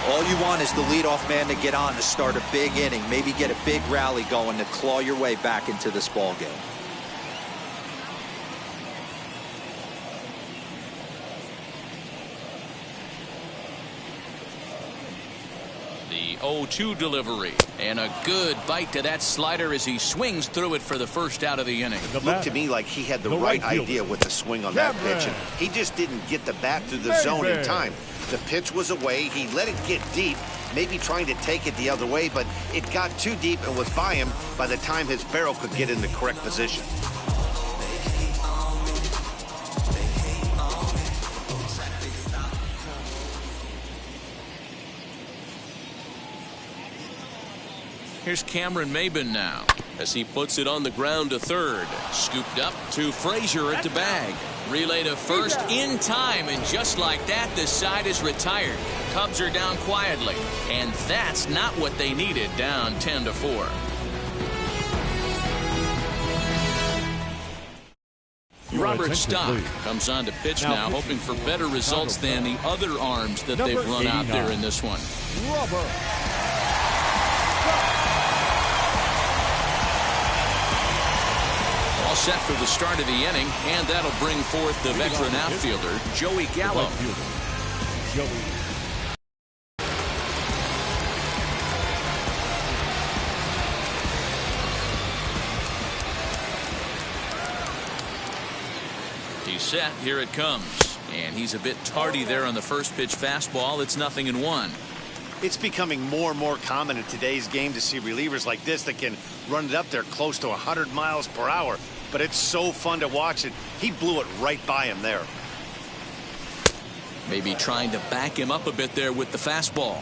All you want is the leadoff man to get on to start a big inning, maybe get a big rally going to claw your way back into this ball game. The 0-2 delivery, and a good bite to that slider as he swings through it for the first out of the inning. Looked to me like he had the right idea with the swing on that pitch, and he just didn't get the bat through the zone in time. The pitch was away. He let it get deep, maybe trying to take it the other way, but it got too deep and was by him by the time his barrel could get in the correct position. Here's Cameron Maybin now as he puts it on the ground to third. Scooped up to Frazier at the bag. Relay to first in time, and just like that, the side is retired. Cubs are down quietly, and that's not what they needed, down 10-4. Robert Stock comes on to pitch now, hoping for better results than the other arms that they've run out there in this one. Robert. All set for the start of the inning, and that'll bring forth the veteran outfielder, Joey Gallo. He's set. Here it comes. And he's a bit tardy there on the first pitch fastball. It's 0-1. It's becoming more and more common in today's game to see relievers like this that can run it up there close to 100 miles per hour. But it's so fun to watch it. He blew it right by him there. Maybe trying to back him up a bit there with the fastball.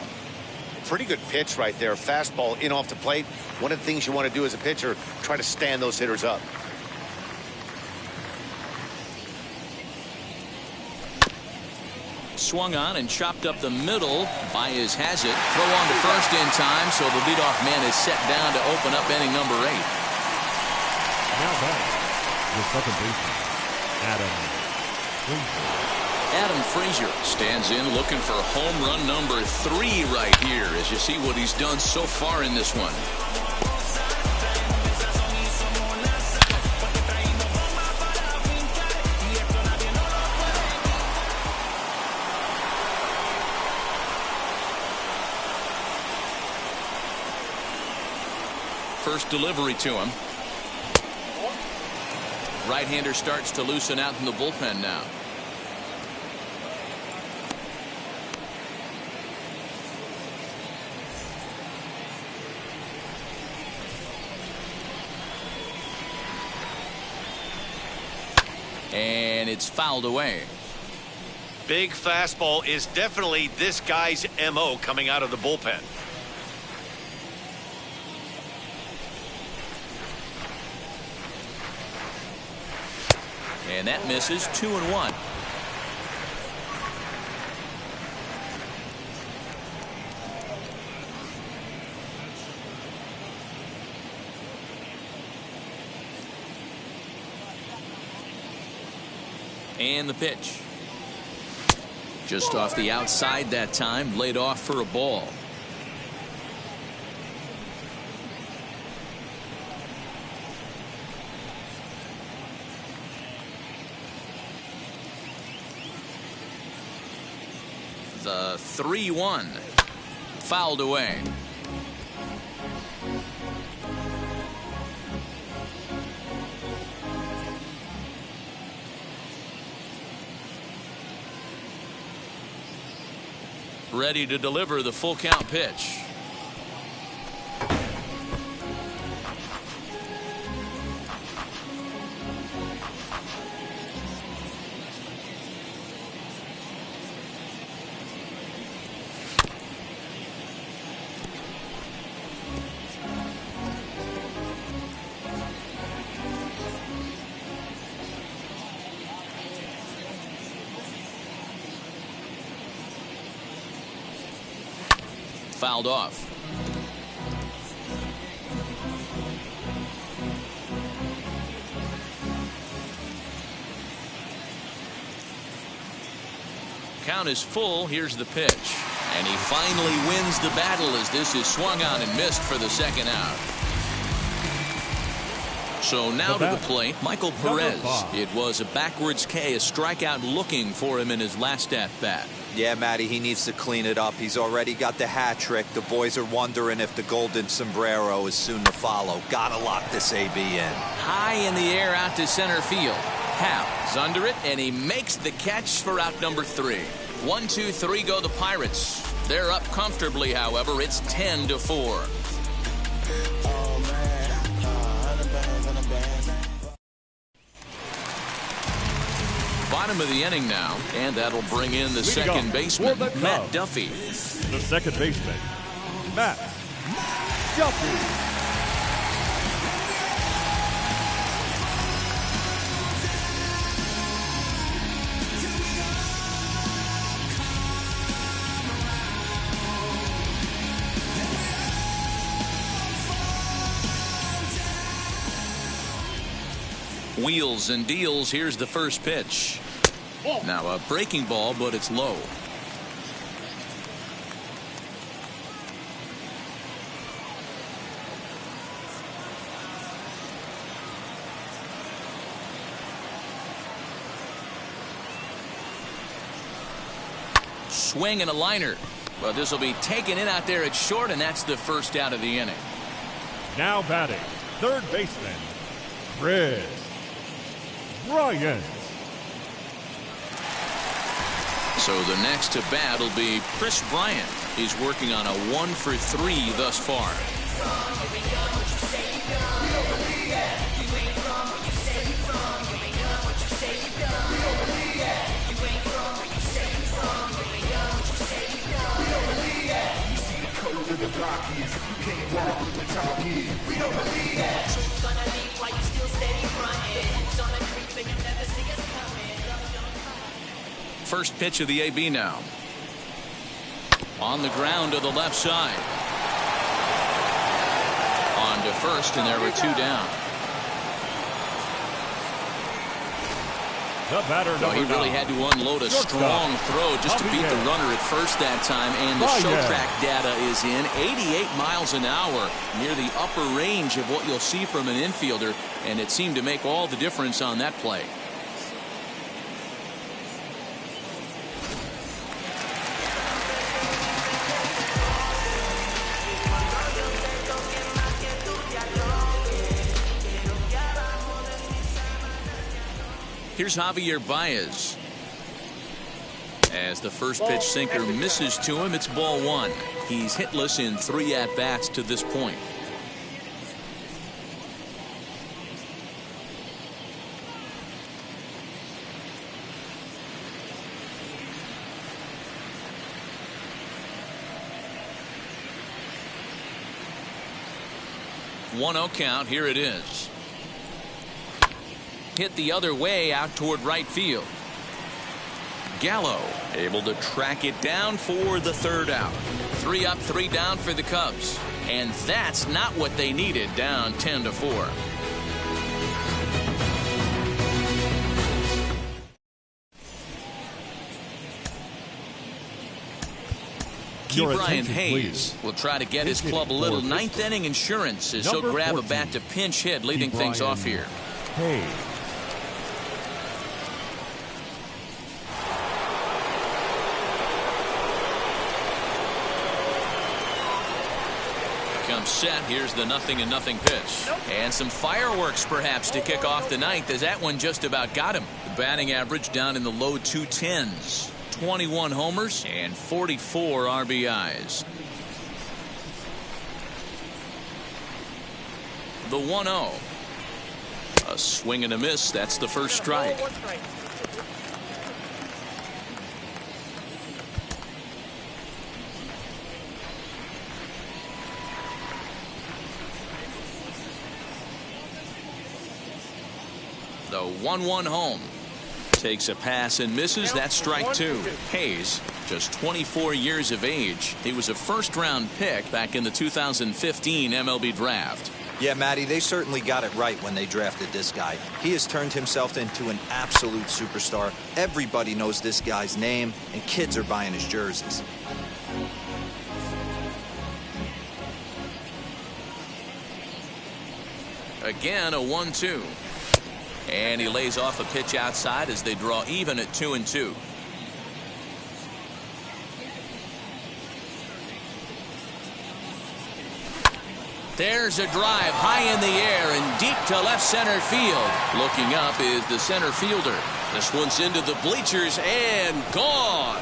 Pretty good pitch right there. Fastball in off the plate. One of the things you want to do as a pitcher, try to stand those hitters up. Swung on and chopped up the middle. Baez has it. Throw on to first in time, so the leadoff man is set down to open up inning number 8. Now back, the second baseman, Adam Frazier. Adam Frazier stands in looking for home run number 3 right here, as you see what he's done so far in this one. First delivery to him. Right-hander starts to loosen out in the bullpen now. And it's fouled away. Big fastball is definitely this guy's MO coming out of the bullpen. And that misses. 2-1. And the pitch. Just off the outside that time, laid off for a ball. The 3-1. Fouled away. Ready to deliver the full count pitch. Fouled off. Count is full. Here's the pitch. And he finally wins the battle as this is swung on and missed for the second out. So now to the plate, Michael Perez. It was a backwards K, a strikeout looking for him in his last at bat. Yeah, Matty, he needs to clean it up. He's already got the hat trick. The boys are wondering if the golden sombrero is soon to follow. Gotta lock this AB in. High in the air out to center field. Hal's under it, and he makes the catch for out number 3. 1, 2, 3 go the Pirates. They're up comfortably, however. It's 10-4. Bottom of the inning now, and that'll bring in the second baseman, Matt Duffy. The second baseman, Matt Duffy. Wheels and deals. Here's the first pitch. Now a breaking ball, but it's low. Swing and a liner. But this will be taken in out there at short, and that's the first out of the inning. Now batting, third baseman, Kris Bryant. So the next to bat will be Kris Bryant. He's working on a 1 for 3 thus far. First pitch of the AB now. On the ground to the left side. On to first, and there were 2 down. The batter, he really had to unload a strong throw just to beat the runner at first that time, and the show track data is in. 88 miles an hour, near the upper range of what you'll see from an infielder, and it seemed to make all the difference on that play. Here's Javier Baez. As the first pitch sinker misses to him, it's ball 1. He's hitless in 3 at-bats to this point. One 0 count. Here it is. Hit the other way out toward right field. Gallo able to track it down for the third out. 3 up, 3 down for the Cubs. And that's not what they needed, down 10-4. Ke'Bryan Hayes will try to get his club a little ninth inning insurance as he'll grab a bat to pinch hit, leading things off here. Hayes. set. Here's the 0-0 pitch. And some fireworks perhaps to kick off the ninth, as that one just about got him. The batting average down in the low 210s. 21 homers and 44 RBIs. The 1-0. A swing and a miss. That's the first strike. The 1-1 home. Takes a pass and misses. That's strike two. Hayes, just 24 years of age. He was a first-round pick back in the 2015 MLB draft. Yeah, Matty, they certainly got it right when they drafted this guy. He has turned himself into an absolute superstar. Everybody knows this guy's name, and kids are buying his jerseys. Again, a 1-2. And he lays off a pitch outside as they draw even at 2-2. There's a drive high in the air and deep to left center field. Looking up is the center fielder. This one's into the bleachers and gone.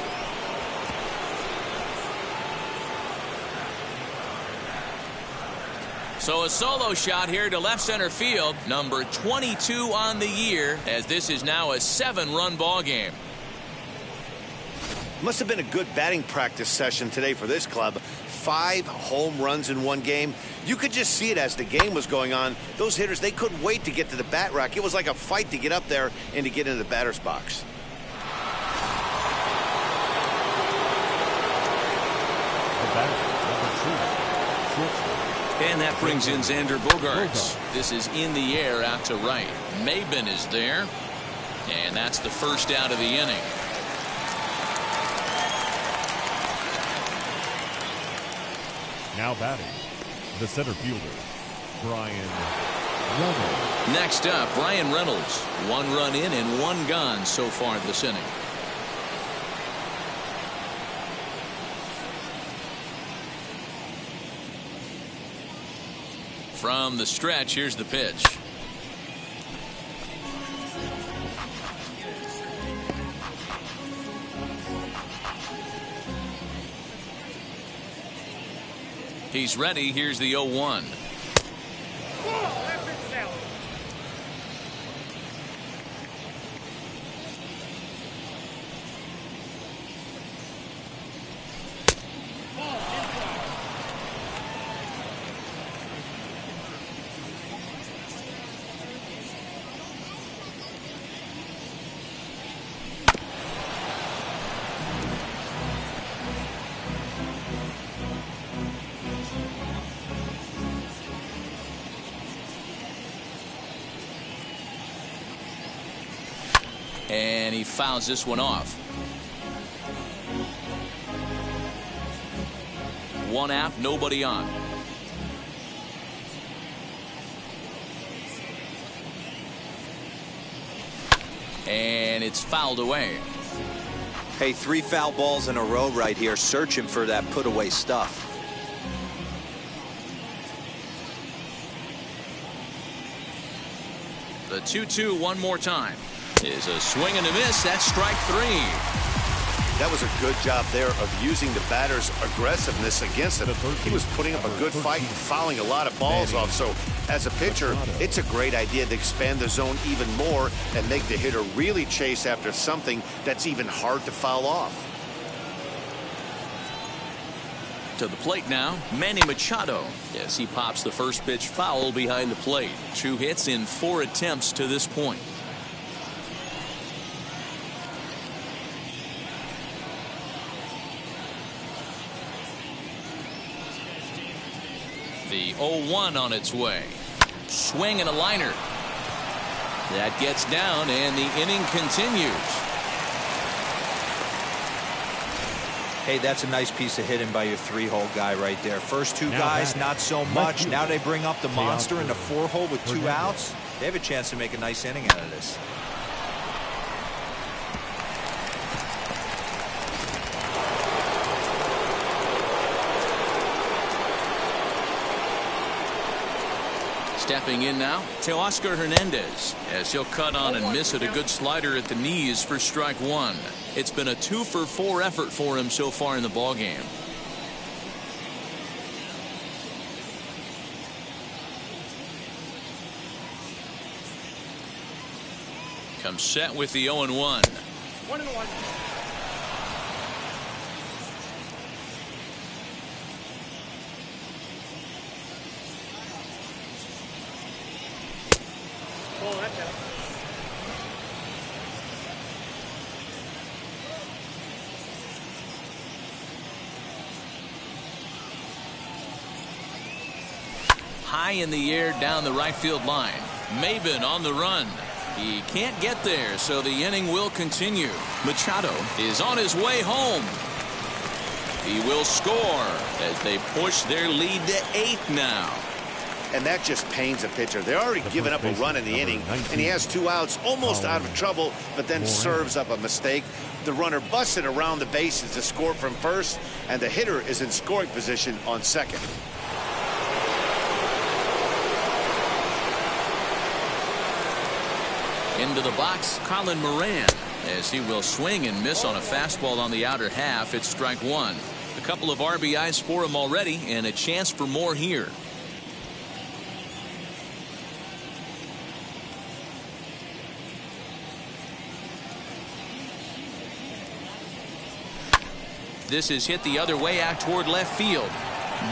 So a solo shot here to left center field. Number 22 on the year, as this is now a 7-run ball game. Must have been a good batting practice session today for this club. 5 home runs in one game. You could just see it as the game was going on. Those hitters, they couldn't wait to get to the bat rack. It was like a fight to get up there and to get into the batter's box. And that brings in Xander Bogaerts. This is in the air out to right. Maben is there. And that's the first out of the inning. Now batting, the center fielder, Bryan Reynolds. Next up, Bryan Reynolds. 1 run in and 1 gone so far this inning. From the stretch, here's the pitch. He's ready. Here's the 0-1. And he fouls this one off. 1 out, nobody on. And it's fouled away. Hey, 3 foul balls in a row right here, searching for that put away stuff. The 2-2 one more time. Is a swing and a miss. That's strike 3. That was a good job there of using the batter's aggressiveness against him. He was putting up a good fight and fouling a lot of balls off. So as a pitcher, it's a great idea to expand the zone even more and make the hitter really chase after something that's even hard to foul off. To the plate now, Manny Machado. Yes, he pops the first pitch foul behind the plate. 2 hits in 4 attempts to this point. The 0-1 on its way. Swing and a liner. That gets down and the inning continues. Hey, that's a nice piece of hitting by your 3-hole guy right there. First 2 guys, not so much. Now they bring up the monster in the 4-hole with 2 outs. They have a chance to make a nice inning out of this. Stepping in now, Teoscar Hernandez, as he'll cut on and miss at a good slider at the knees for strike one. It's been a 2-for-4 effort for him so far in the ballgame. Comes set with the 0-1. 1-1. Oh, that's it. High in the air down the right field line. Maben on the run. He can't get there, so the inning will continue. Machado is on his way home. He will score as they push their lead to 8 now. And that just pains a pitcher. They're already given up a run in the inning, and he has 2 outs, almost out of trouble, but then serves up a mistake. The runner busted around the bases to score from first, and the hitter is in scoring position on second. Into the box, Colin Moran, as he will swing and miss on a fastball on the outer half. It's strike one. A couple of RBIs for him already, and a chance for more here. This is hit the other way out toward left field.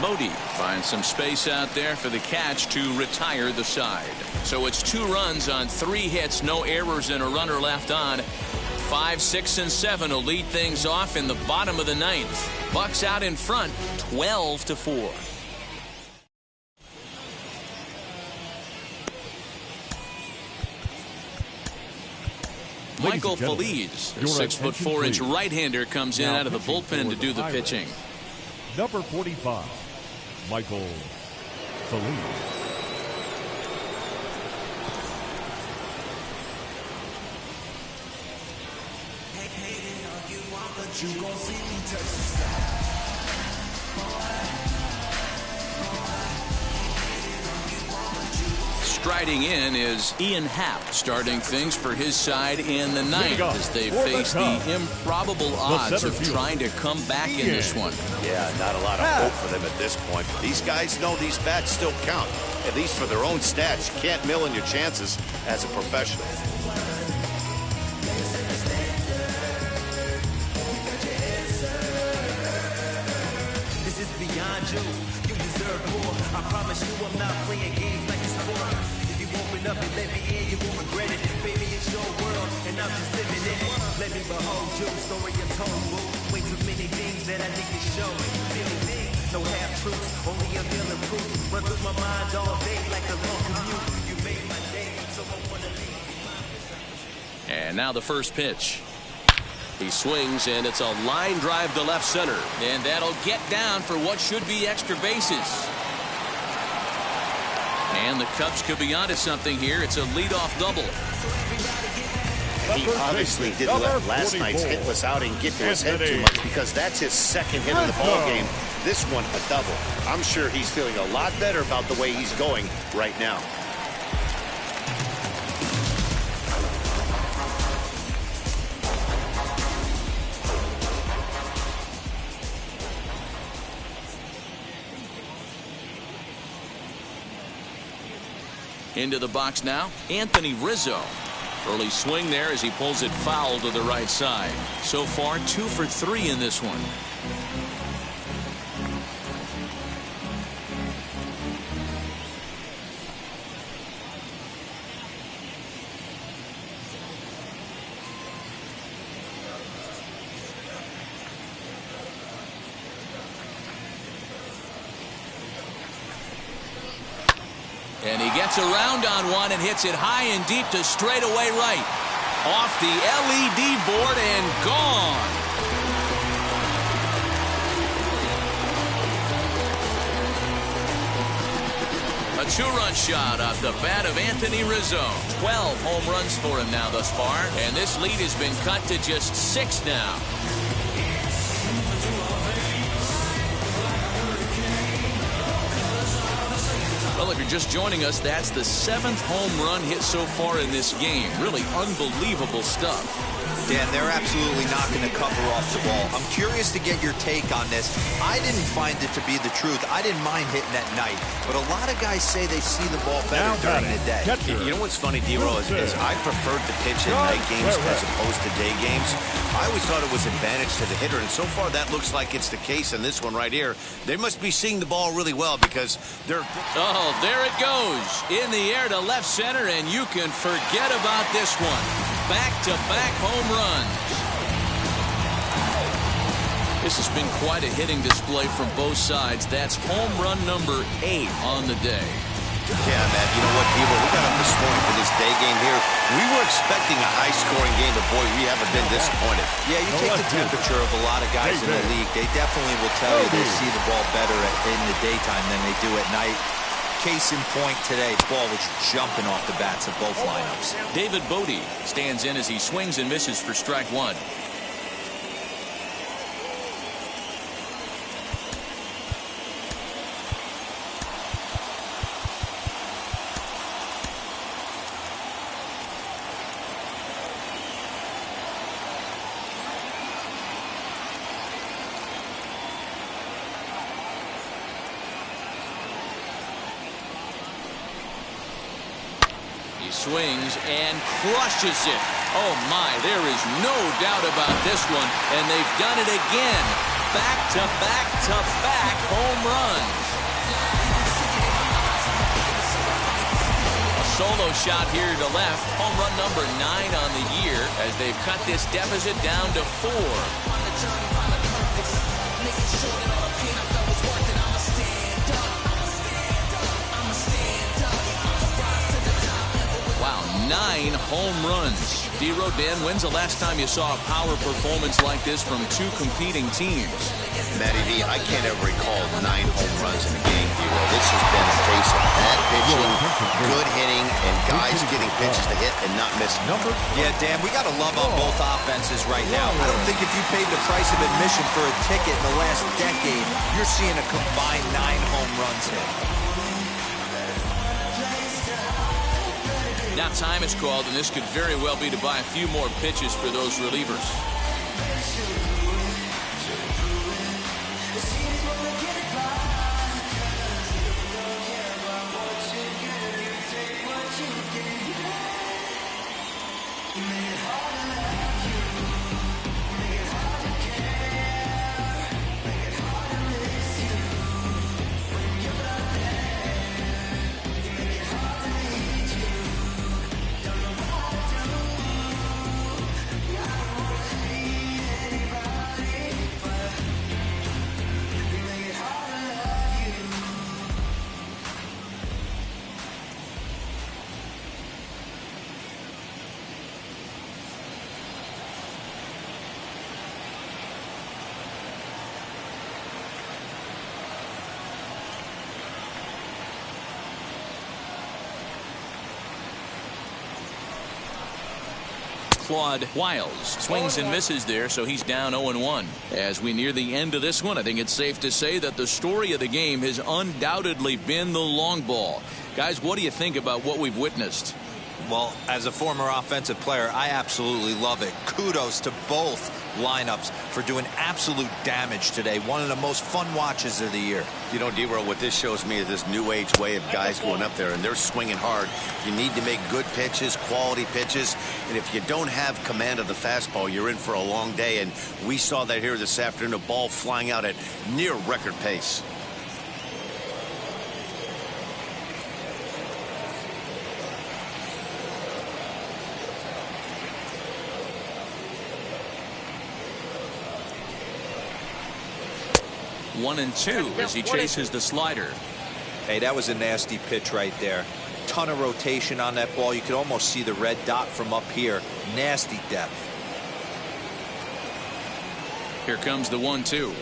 Modi finds some space out there for the catch to retire the side. So it's 2 runs on 3 hits, no errors, and a runner left on. 5, 6, and 7 will lead things off in the bottom of the 9th. Bucks out in front, 12-4. Michael Feliz, the 6'4" right-hander, comes in out of the bullpen to do the pitching. Number 45, Michael Feliz. Striding in is Ian Happ, starting things for his side in the 9th as they face the improbable odds of trying to come back in this one. Yeah, not a lot of hope for them at this point. These guys know these bats still count, at least for their own stats. You can't mill in your chances as a professional. This is beyond you. You deserve more. I promise you I'm not playing games like a sport. If you open up and let me in, you won't regret it. Baby, it's your world, and I'm just living in it. Let me behold you, story untold, boo. Way too many things that I need to show. Many things, no half-truths, only a million proof. Run through my mind all day like a long commute. You made my day, so I wanna leave. And now the first pitch. He swings, and it's a line drive to left center. And that'll get down for what should be extra bases. And the Cubs could be onto something here. It's a leadoff double. He obviously didn't let last night's hitless outing get to his head too much, because that's his second hit of the ball game. This one a double. I'm sure he's feeling a lot better about the way he's going right now. Into the box now, Anthony Rizzo. Early swing there as he pulls it foul to the right side. So far, 2 for 3 in this one. And he gets around on one and hits it high and deep to straightaway right. Off the LED board and gone. A 2-run shot off the bat of Anthony Rizzo. 12 home runs for him now thus far. And this lead has been cut to just 6 now. Well, if you're just joining us, that's the 7th home run hit so far in this game. Really unbelievable stuff. Dan, they're absolutely knocking the cover off the ball. I'm curious to get your take on this. I didn't find it to be the truth. I didn't mind hitting at night, but a lot of guys say they see the ball better during the day. You know what's funny, D-Roll, is I preferred to pitch in night games as opposed to day games. I always thought it was advantage to the hitter, and so far that looks like it's the case in this one right here. They must be seeing the ball really well because they're... Oh, there it goes. In the air to left center, and you can forget about this one. Back-to-back home runs. This has been quite a hitting display from both sides. That's home run number 8 on the day. Yeah, Matt, you know what, people? We got up this morning for this day game here. We were expecting a high-scoring game, but, boy, we haven't been disappointed. Yeah, you take the temperature of a lot of guys in the league. They definitely will tell you they see the ball better in the daytime than they do at night. Case in point today, the ball was jumping off the bats of both lineups. David Bodie stands in as he swings and misses for strike 1. Swings and crushes it. Oh my, there is no doubt about this one, and they've done it again. Back-to-back-to-back home runs. A solo shot here to left. Home run number 9 on the year as they've cut this deficit down to 4. Wow, 9 home runs. D-Row, Dan, when's the last time you saw a power performance like this from 2 competing teams? Matty V, I can't ever recall 9 home runs in a game, D-Row. This has been a case of bad pitching, good hitting, and guys getting pitches to hit and not missing. Yeah, Dan, we got to love on both offenses right now. I don't think if you paid the price of admission for a ticket in the last decade, you're seeing a combined 9 home runs hit. Now time is called, and this could very well be to buy a few more pitches for those relievers. Claude Wiles swings and misses there, so he's down 0-1. As we near the end of this one, I think it's safe to say that the story of the game has undoubtedly been the long ball. Guys, what do you think about what we've witnessed? Well, as a former offensive player, I absolutely love it. Kudos to both lineups for doing absolute damage today. One of the most fun watches of the year. You know, D-Row, what this shows me is this new age way of guys going up there and they're swinging hard. You need to make good pitches, quality pitches, and if you don't have command of the fastball, you're in for a long day, and we saw that here this afternoon, a ball flying out at near record pace. One and two as he chases the slider. Hey, that was a nasty pitch right there. Ton of rotation on that ball. You could almost see the red dot from up here. Nasty depth. Here comes the 1-2.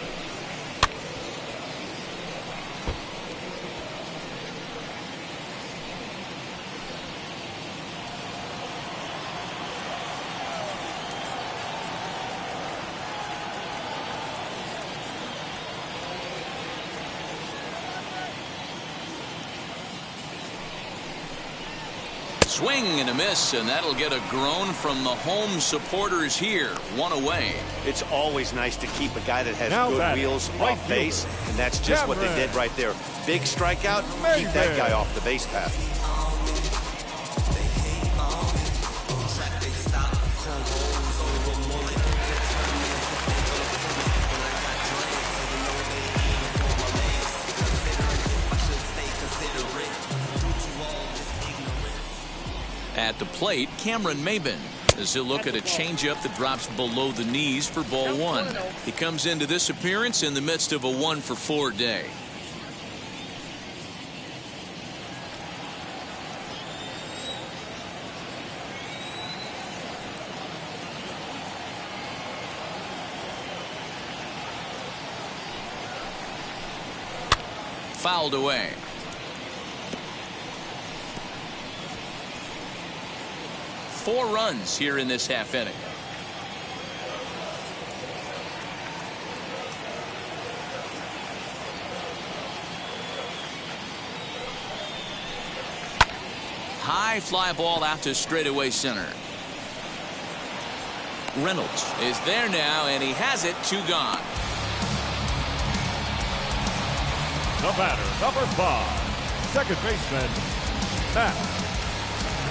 Swing and a miss, and that'll get a groan from the home supporters here. One away. It's always nice to keep a guy that has Now good wheels off base, and that's just what they did right there. Big strikeout, keep that guy off the base path. At the plate, Cameron Maybin, as he'll look at a changeup that drops below the knees for ball one. He comes into this appearance in the midst of a 1-for-4 day. Fouled away. Four runs here in this half inning. High fly ball out to straightaway center. Reynolds is there now, and he has it. 2 gone. The batter, number 5, second baseman, Matt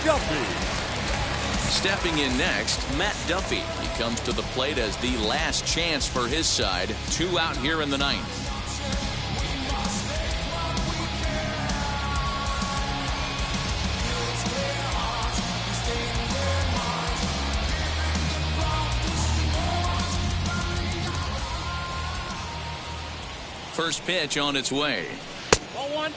Duffy. Stepping in next, Matt Duffy. He comes to the plate as the last chance for his side. 2 out here in the 9th. First pitch on its way. Ball 1.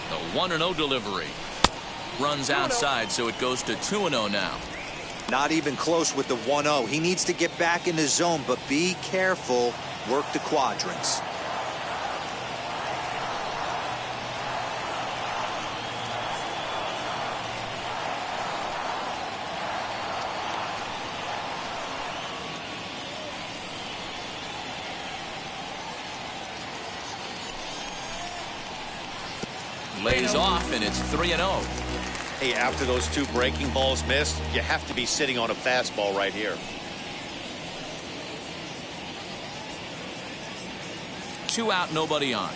The 1-0 delivery. Runs outside, so it goes to 2-0 now. Not even close with the 1-0. He needs to get back in the zone, but be careful. Work the quadrants. Lays off, and it's 3-0. Hey, after those 2 breaking balls missed, you have to be sitting on a fastball right here. 2 out, nobody on.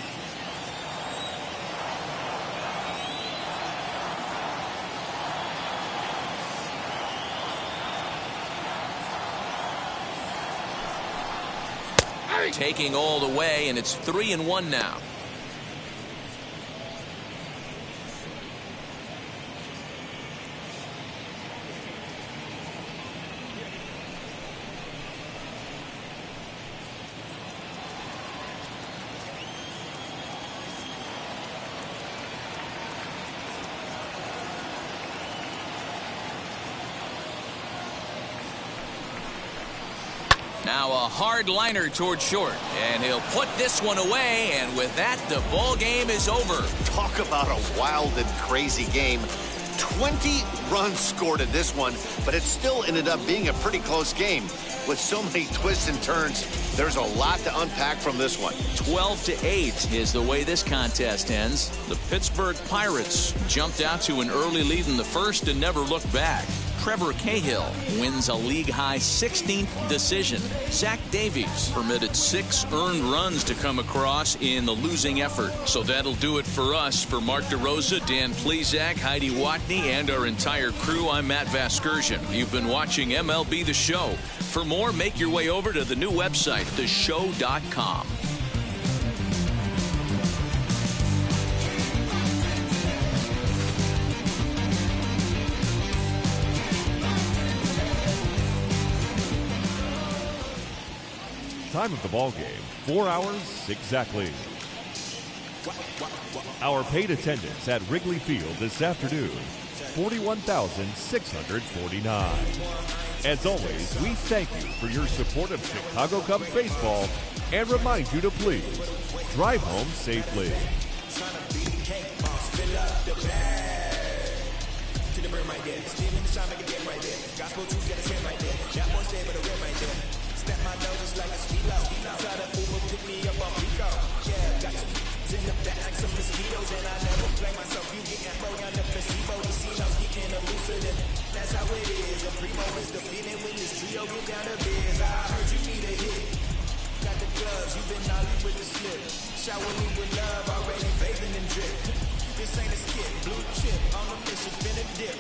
Taking all the way, and it's 3-1 now. Now a hard liner toward short, and he'll put this one away, and with that, the ball game is over. Talk about a wild and crazy game. 20 runs scored in this one, but it still ended up being a pretty close game. With so many twists and turns, there's a lot to unpack from this one. 12-8 is the way this contest ends. The Pittsburgh Pirates jumped out to an early lead in the first and never looked back. Trevor Cahill wins a league-high 16th decision. Zach Davies permitted 6 earned runs to come across in the losing effort. So that'll do it for us. For Mark DeRosa, Dan Plesac, Heidi Watney, and our entire crew, I'm Matt Vasgersian. You've been watching MLB The Show. For more, make your way over to the new website, theshow.com. Time of the ball game, 4 hours exactly. Our paid attendance at Wrigley Field this afternoon, 41,649. As always, we thank you for your support of Chicago Cubs baseball and remind you to please drive home safely. right there. Steaming the shine, make a dip right there. Gospel truth, got a spin right there. That boy stay with a rim right there. Snap my nose just like a speedo. Try to Uber, pick me up on Rico. Yeah, got you in the back like some mosquitoes. And I never blame myself. You getting thrown on the placebo. The casinos getting elusive. That's how it is. A primo is the feeling when this trio get down to biz. I heard you need a hit. Got the gloves, you been ollie with the slip. Shower me with love, already bathing in drip. This ain't a skit, blue chip on the mission, spin a dip.